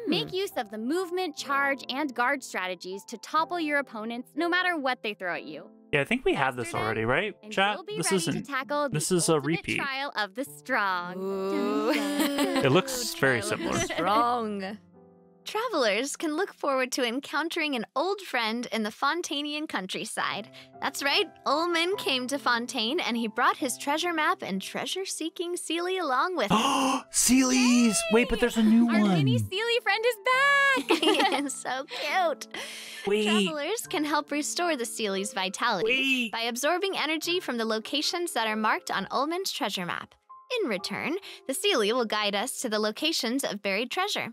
[SPEAKER 2] Make use of the movement, charge, and guard strategies to topple your opponents no matter what they throw at you.
[SPEAKER 4] Yeah, I think we had this already, right?
[SPEAKER 2] And
[SPEAKER 4] Chat,
[SPEAKER 2] you'll be
[SPEAKER 4] this
[SPEAKER 2] ready to
[SPEAKER 4] isn't.
[SPEAKER 2] tackle
[SPEAKER 4] This
[SPEAKER 2] the
[SPEAKER 4] is a
[SPEAKER 2] ultimate
[SPEAKER 4] repeat.
[SPEAKER 2] trial of the strong.
[SPEAKER 3] Ooh.
[SPEAKER 4] It looks very similar.
[SPEAKER 3] Strong.
[SPEAKER 5] Travelers can look forward to encountering an old friend in the Fontanian countryside. That's right, Ullman came to Fontaine and he brought his treasure map and treasure-seeking Seelie along with him.
[SPEAKER 4] Sealies! Wait, but there's a new
[SPEAKER 2] Our
[SPEAKER 4] one.
[SPEAKER 2] mini Sealy friend is back!
[SPEAKER 5] It's so cute.
[SPEAKER 4] Wait.
[SPEAKER 5] Travelers can help restore the Seelie's vitality
[SPEAKER 4] Wait.
[SPEAKER 5] by absorbing energy from the locations that are marked on Ullman's treasure map. In return, the Seelie will guide us to the locations of buried treasure.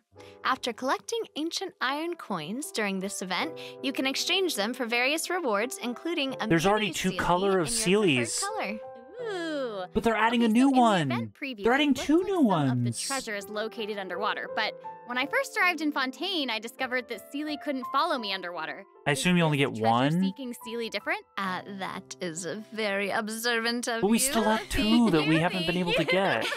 [SPEAKER 5] After collecting ancient iron coins during this event, you can exchange them for various rewards, including a
[SPEAKER 4] There's already
[SPEAKER 5] mini
[SPEAKER 4] two
[SPEAKER 5] Seelie
[SPEAKER 4] color of
[SPEAKER 5] in your preferred
[SPEAKER 4] Seelies.
[SPEAKER 5] color.
[SPEAKER 2] Ooh.
[SPEAKER 4] But they're adding a
[SPEAKER 2] Okay,
[SPEAKER 4] new
[SPEAKER 2] so in the
[SPEAKER 4] one.
[SPEAKER 2] event preview,
[SPEAKER 4] They're adding
[SPEAKER 2] it looks
[SPEAKER 4] two
[SPEAKER 2] like
[SPEAKER 4] new
[SPEAKER 2] some of the
[SPEAKER 4] ones.
[SPEAKER 2] treasure is located underwater, but when I first arrived in Fontaine, I discovered that Seelie couldn't follow me underwater.
[SPEAKER 4] I assume you only get one.
[SPEAKER 2] Treasure-seeking Seelie different?
[SPEAKER 5] That is a very observant of
[SPEAKER 4] But we
[SPEAKER 5] you.
[SPEAKER 4] still have two that we haven't been able to get.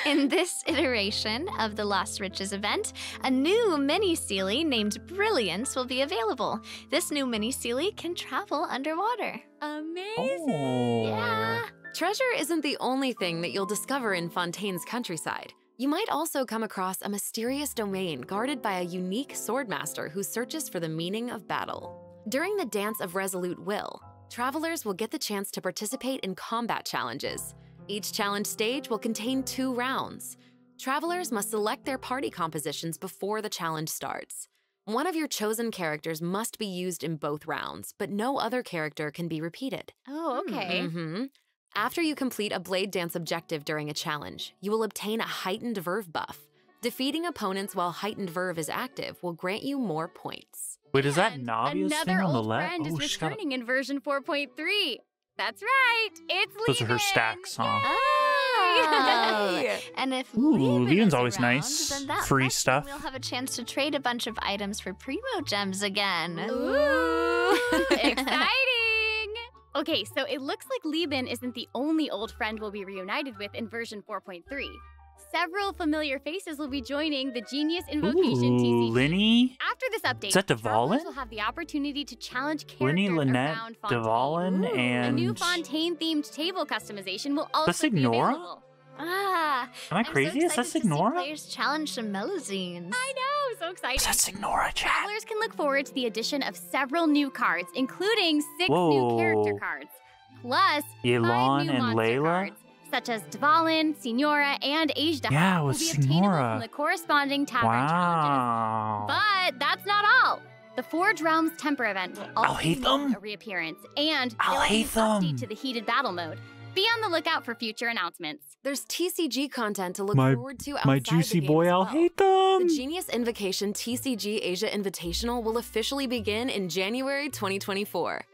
[SPEAKER 5] In this iteration of the Lost Riches event, a new mini Seelie named Brilliance will be available. This new mini Seelie can travel underwater.
[SPEAKER 2] Amazing!
[SPEAKER 4] Oh.
[SPEAKER 5] Yeah.
[SPEAKER 3] Treasure isn't the only thing that you'll discover in Fontaine's countryside. You might also come across a mysterious domain guarded by a unique swordmaster who searches for the meaning of battle. During the Dance of Resolute Will, travelers will get the chance to participate in combat challenges. Each challenge stage will contain 2 rounds. Travelers must select their party compositions before the challenge starts. One of your chosen characters must be used in both rounds, but no other character can be repeated.
[SPEAKER 2] Oh, okay.
[SPEAKER 3] After you complete a Blade Dance objective during a challenge, you will obtain a heightened verve buff. Defeating opponents while heightened verve is active will grant you more points.
[SPEAKER 4] Wait, is that
[SPEAKER 2] And
[SPEAKER 4] Navia's
[SPEAKER 2] another
[SPEAKER 4] thing on the
[SPEAKER 2] old
[SPEAKER 4] left?
[SPEAKER 2] friend is
[SPEAKER 4] she's got a-
[SPEAKER 2] returning in version 4.3. That's right, it's
[SPEAKER 4] Those are her
[SPEAKER 2] Levin!
[SPEAKER 4] stacks, huh?
[SPEAKER 5] Oh. And if
[SPEAKER 4] Ooh,
[SPEAKER 5] Levin
[SPEAKER 4] Levin's
[SPEAKER 5] is
[SPEAKER 4] always
[SPEAKER 5] around,
[SPEAKER 4] nice.
[SPEAKER 5] then that
[SPEAKER 4] Free
[SPEAKER 5] must mean
[SPEAKER 4] stuff.
[SPEAKER 5] We'll have a chance to trade a bunch of items for Primo Gems again.
[SPEAKER 2] Ooh, exciting! Okay, so it looks like Lieben isn't the only old friend we'll be reunited with in version 4.3. Several familiar faces will be joining the Genius Invocation
[SPEAKER 4] Ooh,
[SPEAKER 2] TCG.
[SPEAKER 4] Linny?
[SPEAKER 2] After this update,
[SPEAKER 4] Is that
[SPEAKER 2] travelers
[SPEAKER 4] Dvalin?
[SPEAKER 2] will have the opportunity to challenge
[SPEAKER 4] Linny,
[SPEAKER 2] characters
[SPEAKER 4] Lynette,
[SPEAKER 2] around Fontaine.
[SPEAKER 4] Dvalin,
[SPEAKER 2] A
[SPEAKER 4] and...
[SPEAKER 2] new Fontaine-themed table customization will also
[SPEAKER 4] That's
[SPEAKER 2] be
[SPEAKER 4] Ignora?
[SPEAKER 2] available.
[SPEAKER 5] Ah,
[SPEAKER 4] Am I
[SPEAKER 5] I'm
[SPEAKER 4] crazy?
[SPEAKER 5] So
[SPEAKER 4] Is that
[SPEAKER 5] excited to see
[SPEAKER 4] Signora?
[SPEAKER 5] players challenge some Melazines.
[SPEAKER 2] I know, so exciting.
[SPEAKER 4] Is that Signora, chat?
[SPEAKER 2] Travelers can look forward to the addition of several new cards, including 6
[SPEAKER 4] Whoa.
[SPEAKER 2] new character cards, plus 5
[SPEAKER 4] Yelan
[SPEAKER 2] new
[SPEAKER 4] and
[SPEAKER 2] monster
[SPEAKER 4] Layla?
[SPEAKER 2] cards, such as Dvalin, Signora, and Ajda.
[SPEAKER 4] Yeah, it
[SPEAKER 2] will
[SPEAKER 4] was
[SPEAKER 2] be obtainable
[SPEAKER 4] Signora.
[SPEAKER 2] from the corresponding tavern challenges.
[SPEAKER 4] Wow.
[SPEAKER 2] But that's not all. The Forge Realms Temper event will also
[SPEAKER 4] hate
[SPEAKER 2] make
[SPEAKER 4] them.
[SPEAKER 2] a reappearance, and
[SPEAKER 4] I'll
[SPEAKER 2] there will be
[SPEAKER 4] hate
[SPEAKER 2] an update
[SPEAKER 4] them.
[SPEAKER 2] to the heated battle mode. Be on the lookout for future announcements.
[SPEAKER 3] There's TCG content to look
[SPEAKER 4] My-
[SPEAKER 3] forward to outside
[SPEAKER 4] My
[SPEAKER 3] the
[SPEAKER 4] juicy
[SPEAKER 3] game
[SPEAKER 4] boy,
[SPEAKER 3] as
[SPEAKER 4] I'll
[SPEAKER 3] well.
[SPEAKER 4] hate
[SPEAKER 3] The
[SPEAKER 4] them.
[SPEAKER 3] Genius Invocation TCG Asia Invitational will officially begin in January 2024.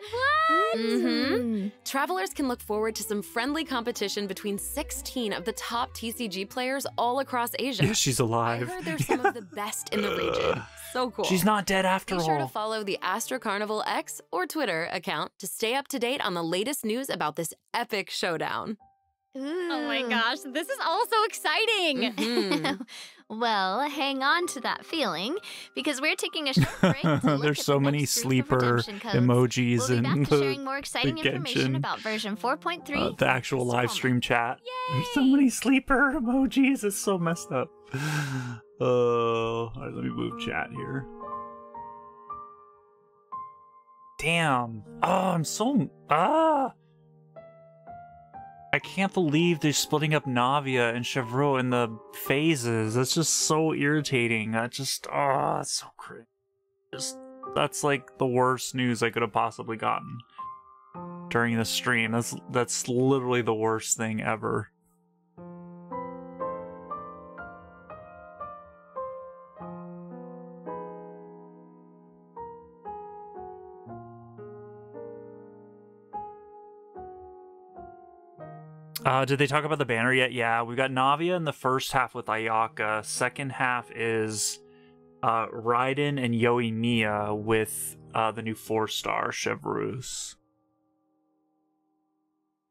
[SPEAKER 3] Travelers can look forward to some friendly competition between 16 of the top TCG players all across Asia.
[SPEAKER 4] Yeah, she's
[SPEAKER 3] I
[SPEAKER 4] alive.
[SPEAKER 3] heard they're some of the best in the region. So cool.
[SPEAKER 4] She's not dead after
[SPEAKER 3] Be sure to
[SPEAKER 4] all.
[SPEAKER 3] follow the Astro Carnival X or Twitter account to stay up to date on the latest news about this epic showdown.
[SPEAKER 2] Oh my
[SPEAKER 5] Ooh.
[SPEAKER 2] gosh, this is all so exciting.
[SPEAKER 3] Mhm.
[SPEAKER 5] Well, hang on to that feeling because we're taking a short break. To look
[SPEAKER 4] There's
[SPEAKER 5] at
[SPEAKER 4] so
[SPEAKER 5] the
[SPEAKER 4] many
[SPEAKER 5] next group of
[SPEAKER 4] sleeper
[SPEAKER 5] redemption codes.
[SPEAKER 4] emojis
[SPEAKER 5] We'll be
[SPEAKER 4] in
[SPEAKER 5] back to
[SPEAKER 4] the,
[SPEAKER 5] sharing more exciting information
[SPEAKER 4] Genshin,
[SPEAKER 5] about version 4.3.
[SPEAKER 4] the actual
[SPEAKER 5] in just a
[SPEAKER 4] live
[SPEAKER 5] moment.
[SPEAKER 4] stream chat. There's so many sleeper emojis. It's so messed up. All right, let me move chat here. Damn. Oh, I'm so... I can't believe they're splitting up Navia and Chevreau in the phases. That's just so irritating. That just... Oh, that's so crazy. That's like the worst news I could have possibly gotten during the stream. That's literally the worst thing ever. Did they talk about the banner yet? Yeah, we've got Navia in the first half with Ayaka. Second half is Raiden and Yoimiya with the new 4-star Chevreuse.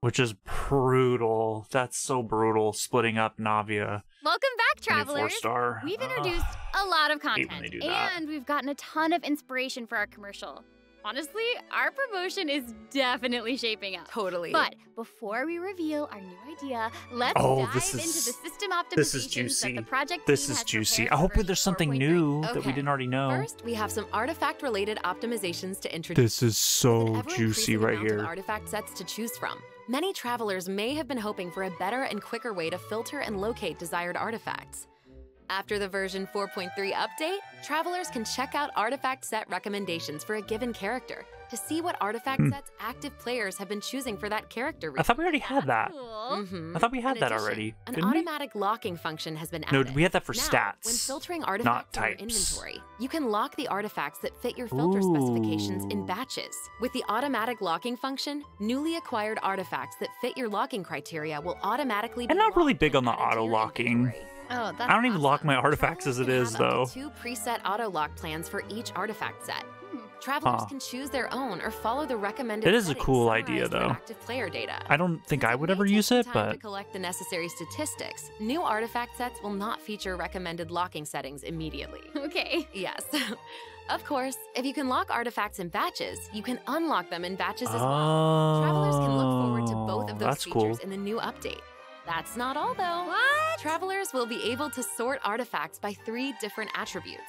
[SPEAKER 4] Which is brutal. That's so brutal, splitting up Navia.
[SPEAKER 2] Welcome back,
[SPEAKER 4] the new
[SPEAKER 2] travelers.
[SPEAKER 4] 4-star.
[SPEAKER 2] We've introduced a lot of
[SPEAKER 4] hate when
[SPEAKER 2] content,
[SPEAKER 4] they do that.
[SPEAKER 2] and we've gotten a ton of inspiration for our commercial. Honestly, our promotion is definitely shaping up.
[SPEAKER 3] Totally.
[SPEAKER 2] But before we reveal our new idea, let's
[SPEAKER 4] Oh,
[SPEAKER 2] dive
[SPEAKER 4] this
[SPEAKER 2] into
[SPEAKER 4] is-
[SPEAKER 2] the system optimizations
[SPEAKER 4] this is
[SPEAKER 2] that
[SPEAKER 4] juicy.
[SPEAKER 2] the project
[SPEAKER 4] This
[SPEAKER 2] team
[SPEAKER 4] is
[SPEAKER 2] has
[SPEAKER 4] juicy.
[SPEAKER 2] prepared
[SPEAKER 4] I
[SPEAKER 2] for
[SPEAKER 4] hope there's
[SPEAKER 2] version
[SPEAKER 4] something
[SPEAKER 2] 4.3.
[SPEAKER 4] new that we
[SPEAKER 3] Okay.
[SPEAKER 4] didn't already know.
[SPEAKER 3] First, we have some artifact-related optimizations to introduce.
[SPEAKER 4] This is so
[SPEAKER 3] With an
[SPEAKER 4] juicy
[SPEAKER 3] ever-increasing
[SPEAKER 4] right
[SPEAKER 3] amount of
[SPEAKER 4] here.
[SPEAKER 3] artifact sets to choose from. Many travelers may have been hoping for a better and quicker way to filter and locate desired artifacts. After the version 4.3 update, travelers can check out artifact set recommendations for a given character to see what artifact sets active players have been choosing for that character.
[SPEAKER 4] I thought we already had that.
[SPEAKER 2] Cool.
[SPEAKER 3] Mhm.
[SPEAKER 4] I thought we had
[SPEAKER 3] In
[SPEAKER 4] that
[SPEAKER 3] addition,
[SPEAKER 4] already.
[SPEAKER 3] An
[SPEAKER 4] Didn't we?
[SPEAKER 3] automatic locking function has been
[SPEAKER 4] No,
[SPEAKER 3] added.
[SPEAKER 4] we had that for
[SPEAKER 3] Now,
[SPEAKER 4] stats,
[SPEAKER 3] when filtering
[SPEAKER 4] not
[SPEAKER 3] artifacts in your
[SPEAKER 4] types.
[SPEAKER 3] inventory, you can lock the artifacts that fit your filter specifications in
[SPEAKER 4] Ooh.
[SPEAKER 3] batches. With the automatic locking function, newly acquired artifacts that fit your locking criteria will automatically be
[SPEAKER 4] I'm not really
[SPEAKER 3] locked
[SPEAKER 4] big on
[SPEAKER 3] and
[SPEAKER 4] the
[SPEAKER 3] added to your
[SPEAKER 4] auto-locking.
[SPEAKER 3] inventory.
[SPEAKER 5] Oh, that's
[SPEAKER 4] I don't even lock
[SPEAKER 5] awesome.
[SPEAKER 4] my artifacts as it
[SPEAKER 3] Travelers
[SPEAKER 4] is,
[SPEAKER 3] can have
[SPEAKER 4] though.
[SPEAKER 3] up to 2 preset auto lock plans for each artifact set. Travelers
[SPEAKER 4] Huh.
[SPEAKER 3] can choose their own or follow the recommended.
[SPEAKER 4] It is a
[SPEAKER 3] settings
[SPEAKER 4] cool
[SPEAKER 3] summarized
[SPEAKER 4] idea,
[SPEAKER 3] in
[SPEAKER 4] though.
[SPEAKER 3] Active player data.
[SPEAKER 4] I don't think
[SPEAKER 3] Since
[SPEAKER 4] I would
[SPEAKER 3] may
[SPEAKER 4] ever
[SPEAKER 3] take
[SPEAKER 4] use
[SPEAKER 3] some
[SPEAKER 4] it,
[SPEAKER 3] time
[SPEAKER 4] but
[SPEAKER 3] to collect the necessary statistics, new artifact sets will not feature recommended locking settings immediately.
[SPEAKER 2] Okay.
[SPEAKER 3] Yes. Of course, if you can lock artifacts in batches, you can unlock them in batches as well. Travelers can look forward to both of those
[SPEAKER 4] that's
[SPEAKER 3] features
[SPEAKER 4] cool.
[SPEAKER 3] in the new update. That's not all, though.
[SPEAKER 2] What?
[SPEAKER 3] Travelers will be able to sort artifacts by 3 different attributes.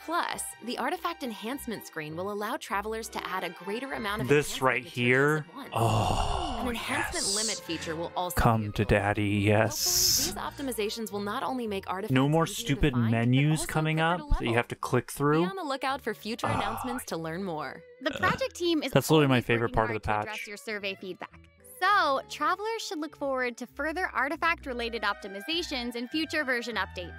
[SPEAKER 3] Plus, the artifact enhancement screen will allow travelers to add a greater amount of
[SPEAKER 4] This
[SPEAKER 3] enhancement
[SPEAKER 4] right
[SPEAKER 3] materials
[SPEAKER 4] here.
[SPEAKER 3] at once.
[SPEAKER 4] Oh,
[SPEAKER 3] An enhancement
[SPEAKER 4] yes.
[SPEAKER 3] limit feature will also
[SPEAKER 4] Come
[SPEAKER 3] be
[SPEAKER 4] to
[SPEAKER 3] available.
[SPEAKER 4] daddy, yes.
[SPEAKER 3] Hopefully, these optimizations will not only make artifacts
[SPEAKER 4] No more
[SPEAKER 3] easier to
[SPEAKER 4] stupid
[SPEAKER 3] find, but
[SPEAKER 4] menus
[SPEAKER 3] also
[SPEAKER 4] coming
[SPEAKER 3] quicker
[SPEAKER 4] up
[SPEAKER 3] to
[SPEAKER 4] that you
[SPEAKER 3] level.
[SPEAKER 4] have to click
[SPEAKER 3] Be
[SPEAKER 4] through.
[SPEAKER 3] on the lookout for future announcements to learn more.
[SPEAKER 2] The project team is
[SPEAKER 4] That's literally my
[SPEAKER 2] always
[SPEAKER 4] favorite
[SPEAKER 2] working
[SPEAKER 4] part of the
[SPEAKER 2] hard to
[SPEAKER 4] patch.
[SPEAKER 2] address your survey feedback. So, travelers should look forward to further artifact-related optimizations in future version updates.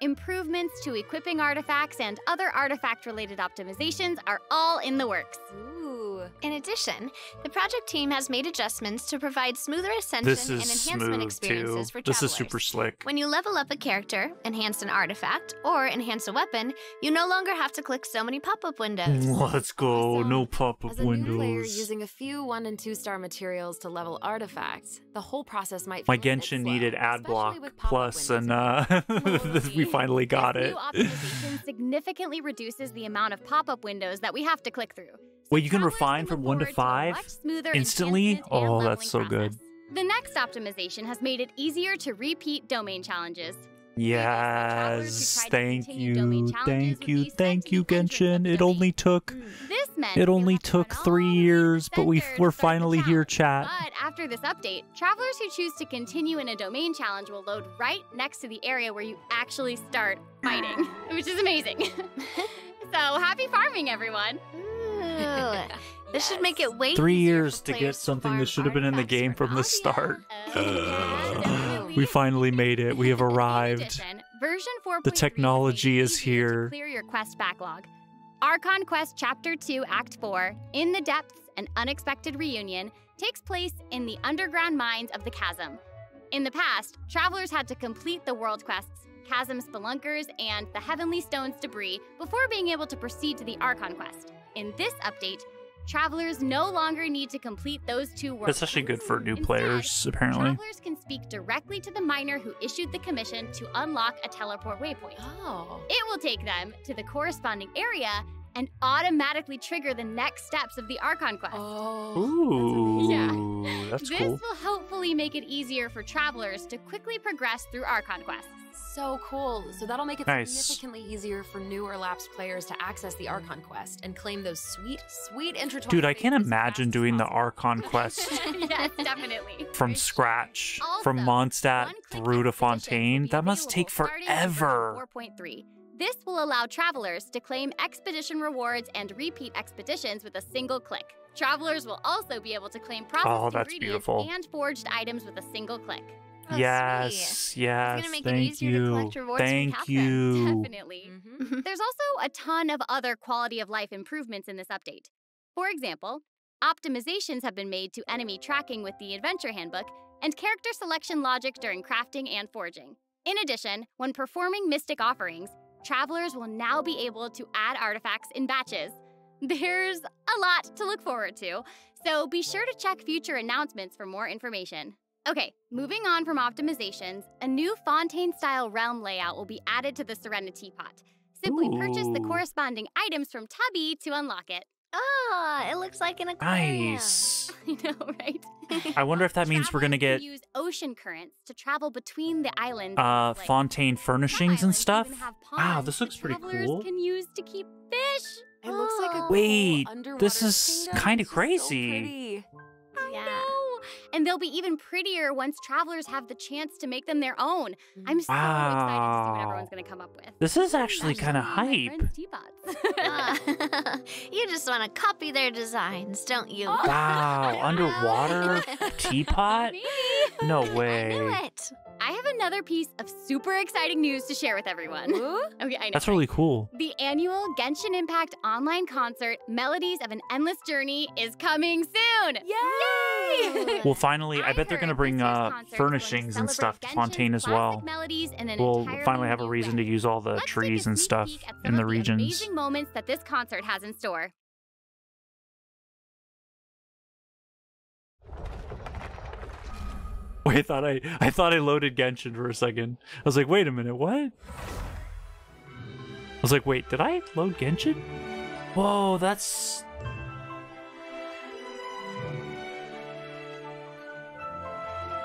[SPEAKER 2] Improvements to equipping artifacts and other artifact-related optimizations are all in the works.
[SPEAKER 3] Ooh.
[SPEAKER 5] In addition, the project team has made adjustments to provide smoother ascension
[SPEAKER 4] This
[SPEAKER 5] and
[SPEAKER 4] is
[SPEAKER 5] enhancement
[SPEAKER 4] smooth,
[SPEAKER 5] experiences
[SPEAKER 4] too.
[SPEAKER 5] for
[SPEAKER 4] This
[SPEAKER 5] travelers.
[SPEAKER 4] is super slick.
[SPEAKER 5] When you level up a character, enhance an artifact, or enhance a weapon, you no longer have to click so many pop-up windows.
[SPEAKER 4] Let's go.
[SPEAKER 3] Awesome.
[SPEAKER 4] No pop-up
[SPEAKER 3] As a new player
[SPEAKER 4] windows.
[SPEAKER 3] using a few 1- and 2-star materials to level artifacts, the whole process might
[SPEAKER 4] My
[SPEAKER 3] feel a bit
[SPEAKER 4] Genshin
[SPEAKER 3] slow,
[SPEAKER 4] needed ad
[SPEAKER 3] especially
[SPEAKER 4] block
[SPEAKER 3] with pop-up
[SPEAKER 4] plus,
[SPEAKER 3] windows
[SPEAKER 4] and we finally got
[SPEAKER 2] this
[SPEAKER 4] it.
[SPEAKER 2] New optimization significantly reduces the amount of pop-up windows that we have to click through. So
[SPEAKER 4] Wait, you can
[SPEAKER 2] travelers
[SPEAKER 4] refine
[SPEAKER 2] look
[SPEAKER 4] from 1 to
[SPEAKER 2] forward a
[SPEAKER 4] 5
[SPEAKER 2] much smoother
[SPEAKER 4] instantly?
[SPEAKER 2] enhancement and
[SPEAKER 4] Oh,
[SPEAKER 2] leveling
[SPEAKER 4] that's so good.
[SPEAKER 2] process. The next optimization has made it easier to repeat domain challenges.
[SPEAKER 4] Yes,
[SPEAKER 2] Previously, travelers who tried to
[SPEAKER 4] thank
[SPEAKER 2] continue domain
[SPEAKER 4] you,
[SPEAKER 2] challenges
[SPEAKER 4] thank
[SPEAKER 2] would
[SPEAKER 4] you,
[SPEAKER 2] be sent
[SPEAKER 4] thank
[SPEAKER 2] to
[SPEAKER 4] you,
[SPEAKER 2] the entrance of
[SPEAKER 4] Genshin.
[SPEAKER 2] the
[SPEAKER 4] It
[SPEAKER 2] domain.
[SPEAKER 4] only took
[SPEAKER 2] This meant
[SPEAKER 4] it
[SPEAKER 2] you'll
[SPEAKER 4] only
[SPEAKER 2] have to
[SPEAKER 4] took
[SPEAKER 2] run
[SPEAKER 4] 3
[SPEAKER 2] all the way to the
[SPEAKER 4] years, but
[SPEAKER 2] center to
[SPEAKER 4] we're
[SPEAKER 2] start the
[SPEAKER 4] finally here,
[SPEAKER 2] challenge.
[SPEAKER 4] chat.
[SPEAKER 2] But after this update, travelers who choose to continue in a domain challenge will load right next to the area where you actually start fighting, which is amazing. So happy farming, everyone!
[SPEAKER 5] Ooh. This should make it way
[SPEAKER 4] 3
[SPEAKER 5] easier
[SPEAKER 4] years
[SPEAKER 5] for
[SPEAKER 4] to
[SPEAKER 5] players
[SPEAKER 4] get something
[SPEAKER 5] farm
[SPEAKER 4] that should have been in the
[SPEAKER 5] artifacts
[SPEAKER 4] game
[SPEAKER 5] for
[SPEAKER 4] from the
[SPEAKER 5] Navia.
[SPEAKER 4] start.
[SPEAKER 2] Definitely.
[SPEAKER 4] We finally made it. We have
[SPEAKER 2] In
[SPEAKER 4] arrived.
[SPEAKER 2] addition, version 4.3
[SPEAKER 4] The
[SPEAKER 2] has
[SPEAKER 4] technology
[SPEAKER 2] made it
[SPEAKER 4] is
[SPEAKER 2] easier to
[SPEAKER 4] here.
[SPEAKER 2] clear your quest backlog. Archon Quest Chapter 2 Act 4, In the Depths, An Unexpected Reunion, takes place in the underground mines of the Chasm. In the past, travelers had to complete the world quests, Chasm Spelunkers, and the Heavenly Stones debris before being able to proceed to the Archon Quest. In this update, travelers no longer need to complete those 2 world
[SPEAKER 4] That's actually good for new
[SPEAKER 2] Instead,
[SPEAKER 4] players, apparently.
[SPEAKER 2] Travelers can speak directly to the miner who issued the commission to unlock a teleport waypoint.
[SPEAKER 3] Oh.
[SPEAKER 2] It will take them to the corresponding area and automatically trigger the next steps of the Archon quest.
[SPEAKER 3] Oh.
[SPEAKER 4] Ooh,
[SPEAKER 2] Yeah.
[SPEAKER 4] that's
[SPEAKER 2] This
[SPEAKER 4] cool.
[SPEAKER 2] will hopefully make it easier for travelers to quickly progress through Archon quests.
[SPEAKER 3] So cool. So that'll make it
[SPEAKER 4] Nice.
[SPEAKER 3] significantly easier for new or lapsed players to access the Archon quest and claim those sweet, sweet intertwined
[SPEAKER 4] Dude, I can't
[SPEAKER 3] phases as
[SPEAKER 4] imagine
[SPEAKER 3] fast as
[SPEAKER 4] doing the
[SPEAKER 3] possible.
[SPEAKER 4] Archon quest
[SPEAKER 2] Yes, definitely.
[SPEAKER 4] from scratch,
[SPEAKER 2] Also,
[SPEAKER 4] from Mondstadt
[SPEAKER 2] one-click
[SPEAKER 4] through to
[SPEAKER 2] expeditions will
[SPEAKER 4] Fontaine.
[SPEAKER 2] be
[SPEAKER 4] That must
[SPEAKER 2] available
[SPEAKER 4] take
[SPEAKER 2] starting with version
[SPEAKER 4] forever.
[SPEAKER 2] 4.3. This will allow travelers to claim expedition rewards and repeat expeditions with a single click. Travelers will also be able to claim processed
[SPEAKER 4] Oh, that's
[SPEAKER 2] ingredients
[SPEAKER 4] beautiful.
[SPEAKER 2] and forged items with a single click.
[SPEAKER 5] Oh,
[SPEAKER 4] Yes,
[SPEAKER 5] sweet.
[SPEAKER 4] yes,
[SPEAKER 5] gonna make it
[SPEAKER 4] thank
[SPEAKER 5] easier to
[SPEAKER 4] you.
[SPEAKER 5] collect rewards from
[SPEAKER 4] Thank
[SPEAKER 5] Catherine.
[SPEAKER 4] you.
[SPEAKER 2] Definitely.
[SPEAKER 3] Mhm.
[SPEAKER 2] There's also a ton of other quality of life improvements in this update. For example, optimizations have been made to enemy tracking with the Adventure Handbook and character selection logic during crafting and forging. In addition, when performing mystic offerings, travelers will now be able to add artifacts in batches. There's a lot to look forward to, so be sure to check future announcements for more information. Okay, moving on from optimizations, a new Fontaine-style realm layout will be added to the Serenity Pot. Simply purchase the corresponding items from Tubby to unlock it.
[SPEAKER 5] Oh, it looks like an aquarium.
[SPEAKER 4] Nice.
[SPEAKER 2] I know, right?
[SPEAKER 4] I wonder if that means we're gonna get
[SPEAKER 2] use ocean currents to travel between the islands.
[SPEAKER 4] Fontaine furnishings and stuff. Wow, this looks pretty
[SPEAKER 2] travelers
[SPEAKER 4] cool.
[SPEAKER 2] can use to keep fish.
[SPEAKER 3] It looks like a
[SPEAKER 4] Wait,
[SPEAKER 3] cool underwater
[SPEAKER 4] this is
[SPEAKER 3] kingdom.
[SPEAKER 4] kind of
[SPEAKER 3] This is so
[SPEAKER 4] crazy.
[SPEAKER 3] pretty.
[SPEAKER 2] I know. And they'll be even prettier once travelers have the chance to make them their own. I'm so excited to see what everyone's going to come up with.
[SPEAKER 4] This is actually kind of
[SPEAKER 2] My
[SPEAKER 4] hype.
[SPEAKER 2] friend's teapots.
[SPEAKER 5] You just want to copy their designs, don't you?
[SPEAKER 4] Wow, underwater teapot?
[SPEAKER 2] Maybe.
[SPEAKER 4] No
[SPEAKER 5] I knew
[SPEAKER 4] way.
[SPEAKER 5] it.
[SPEAKER 2] I have another piece of super exciting news to share with everyone. Okay, I know.
[SPEAKER 4] That's really cool.
[SPEAKER 2] The annual Genshin Impact online concert, Melodies of an Endless Journey, is coming soon! Yay!
[SPEAKER 4] Well, finally, I bet they're
[SPEAKER 2] heard
[SPEAKER 4] gonna bring
[SPEAKER 2] this year's concert is going
[SPEAKER 4] furnishings
[SPEAKER 2] to
[SPEAKER 4] and stuff to
[SPEAKER 2] celebrate
[SPEAKER 4] Fontaine as
[SPEAKER 2] Genshin's
[SPEAKER 4] well.
[SPEAKER 2] classic melodies in an
[SPEAKER 4] We'll
[SPEAKER 2] entirely
[SPEAKER 4] finally have a
[SPEAKER 2] new
[SPEAKER 4] reason
[SPEAKER 2] way.
[SPEAKER 4] to use all the
[SPEAKER 2] Let's take a
[SPEAKER 4] trees and
[SPEAKER 2] sneak
[SPEAKER 4] stuff
[SPEAKER 2] peek at
[SPEAKER 4] in
[SPEAKER 2] some
[SPEAKER 4] the
[SPEAKER 2] of
[SPEAKER 4] regions.
[SPEAKER 2] amazing moments that this concert has in store.
[SPEAKER 4] Wait, I thought I loaded Genshin for a second. I was like, wait a minute, what? I was like, wait, did I load Genshin? Whoa, that's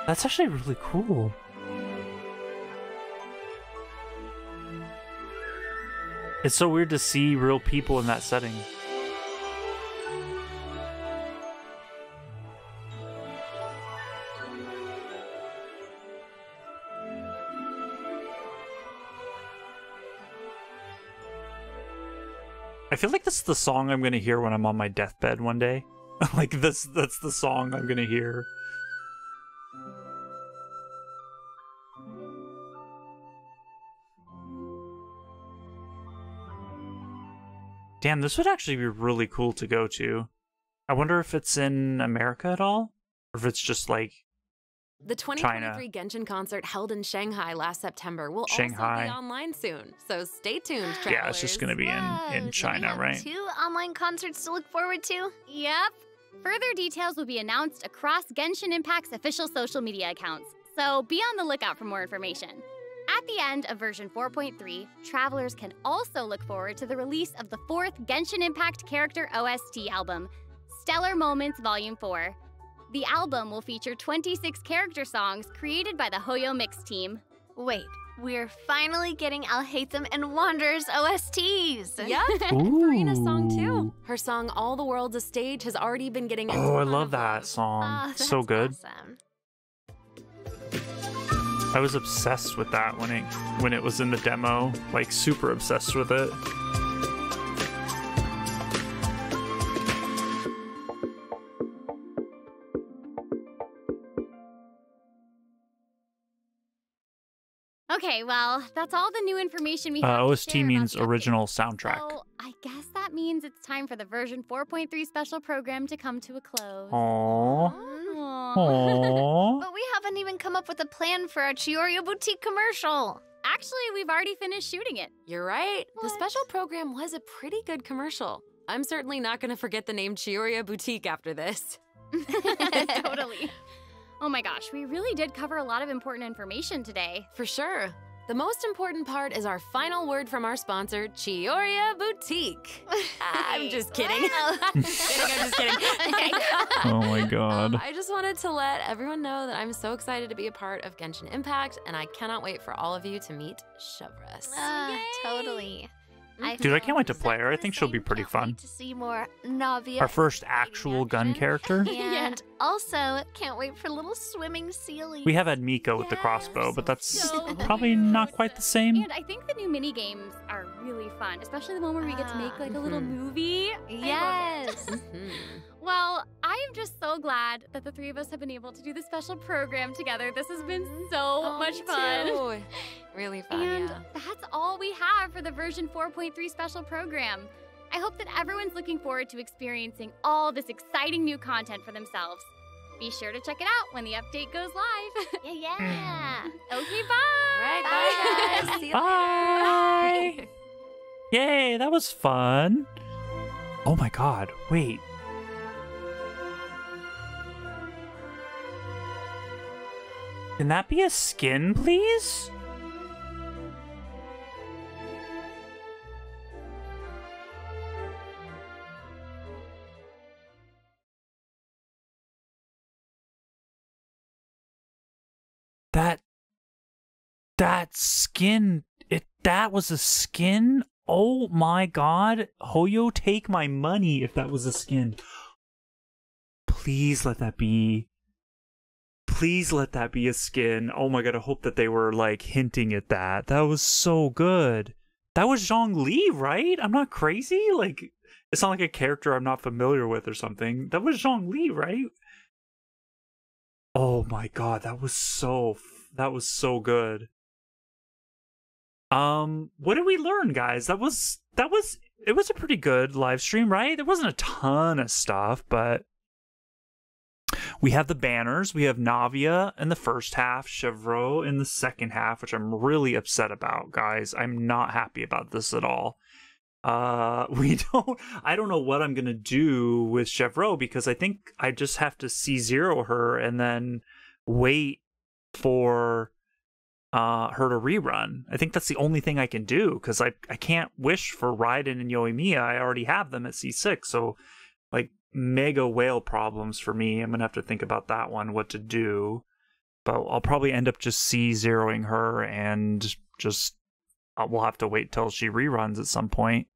[SPEAKER 4] actually really cool. It's so weird to see real people in that setting. I feel like this is the song I'm gonna hear when I'm on my deathbed one day. Like that's the song I'm gonna hear. Damn, this would actually be really cool to go to. I wonder if it's in America at all? Or if it's just like
[SPEAKER 3] The 2023 Genshin concert held in Shanghai last September will also
[SPEAKER 4] Shanghai.
[SPEAKER 3] be online soon. So stay tuned, travelers.
[SPEAKER 4] yeah, it's just gonna be in
[SPEAKER 5] Whoa, so
[SPEAKER 4] China,
[SPEAKER 5] we have
[SPEAKER 4] right?
[SPEAKER 5] 2 online concerts to look forward to?
[SPEAKER 2] Yep. Further details will be announced across Genshin Impact's official social media accounts, so be on the lookout for more information. At the end of version 4.3, travelers can also look forward to the release of the 4th Genshin Impact character OST album, Stellar Moments Volume 4. The album will feature 26 character songs created by the Hoyo Mix team.
[SPEAKER 5] Wait, we're finally getting Alhaitham and Wanderer's OSTs.
[SPEAKER 3] Yep, and Farina's song too. Her song "All the World's a Stage" has already been getting a
[SPEAKER 4] Oh, I
[SPEAKER 3] ton
[SPEAKER 4] love
[SPEAKER 3] of
[SPEAKER 4] that
[SPEAKER 3] love.
[SPEAKER 4] song.
[SPEAKER 5] Oh,
[SPEAKER 4] So
[SPEAKER 5] that's
[SPEAKER 4] good.
[SPEAKER 5] Awesome.
[SPEAKER 4] I was obsessed with that when it was in the demo, like super obsessed with it.
[SPEAKER 2] Okay, well, that's all the new information we have to
[SPEAKER 4] OST
[SPEAKER 2] share about
[SPEAKER 4] means
[SPEAKER 2] the update.
[SPEAKER 4] original soundtrack.
[SPEAKER 2] So I guess that means it's time for the version 4.3 special program to come to a close.
[SPEAKER 4] Aww.
[SPEAKER 2] Aw.
[SPEAKER 4] Aww.
[SPEAKER 5] But we haven't even come up with a plan for our Chiorio Boutique commercial.
[SPEAKER 2] Actually, we've already finished shooting it.
[SPEAKER 3] You're right. The
[SPEAKER 2] What?
[SPEAKER 3] special program was a pretty good commercial. I'm certainly not going to forget the name Chioria Boutique after this.
[SPEAKER 2] Totally. Oh my gosh, we really did cover a lot of important information today.
[SPEAKER 3] For sure. The most important part is our final word from our sponsor, Chioria Boutique. I'm just kidding. I'm just kidding.
[SPEAKER 4] Oh my god.
[SPEAKER 3] I just wanted to let everyone know that I'm so excited to be a part of Genshin Impact, and I cannot wait for all of you to meet Chevres.
[SPEAKER 5] Totally.
[SPEAKER 4] Dude, I can't wait to play her. I think she'll be pretty fun.
[SPEAKER 5] To see more Navia.
[SPEAKER 4] Our first actual gun character.
[SPEAKER 5] And also, can't wait for little swimming sealies.
[SPEAKER 4] We have had Miko with the crossbow, but that's
[SPEAKER 2] So
[SPEAKER 4] probably not quite the same.
[SPEAKER 2] And I think the new mini games are really fun, especially the one where we get to make like a little movie. I love it.
[SPEAKER 5] Yes.
[SPEAKER 3] Mhm.
[SPEAKER 2] Well, I am just so glad that the 3 of us have been able to do this special program together. This has been so much fun.
[SPEAKER 3] Too. Really fun,
[SPEAKER 2] And
[SPEAKER 3] yeah.
[SPEAKER 2] that's all we have for the version 4.3 special program. I hope that everyone's looking forward to experiencing all this exciting new content for themselves. Be sure to check it out when the update goes live.
[SPEAKER 6] Yeah.
[SPEAKER 2] Okay, bye.
[SPEAKER 3] All right, bye, guys. See you
[SPEAKER 4] Bye.
[SPEAKER 3] later.
[SPEAKER 4] Yay, that was fun. Oh my god, wait. Can that be a skin, please? That skin, that was a skin? Oh my god. Hoyo, take my money if that was a skin. Please let that be. Please let that be a skin. Oh my god, I hope that they were like hinting at that. That was so good. That was Zhongli, right? I'm not crazy? Like, it's not like a character I'm not familiar with or something. That was Zhongli, right? Oh my god, that was so good. What did we learn, guys? It was a pretty good live stream, right? There wasn't a ton of stuff, but we have the banners. We have Navia in the first half, Chevreau in the second half, which I'm really upset about, guys. I'm not happy about this at all. I don't know what I'm gonna do with Chevreau because I think I just have to C0 her and then wait for her to rerun. I think that's the only thing I can do because I can't wish for Raiden and Yoimiya. I already have them at C6, so like mega whale problems for me. I'm gonna have to think about that one, what to do. But I'll probably end up just C0ing her and just we'll have to wait till she reruns at some point.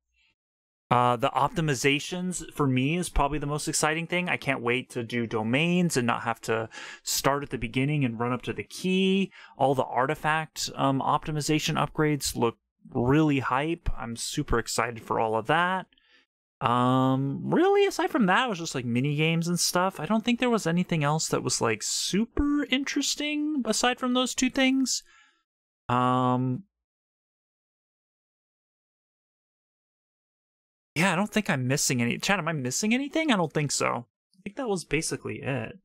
[SPEAKER 4] The optimizations for me is probably the most exciting thing. I can't wait to do domains and not have to start at the beginning and run up to the key. All the artifact optimization upgrades look really hype. I'm super excited for all of that. Really, aside from that, it was just like mini games and stuff. I don't think there was anything else that was like super interesting aside from those two things. Yeah, I don't think I'm missing any. Chad, am I missing anything? I don't think so. I think that was basically it.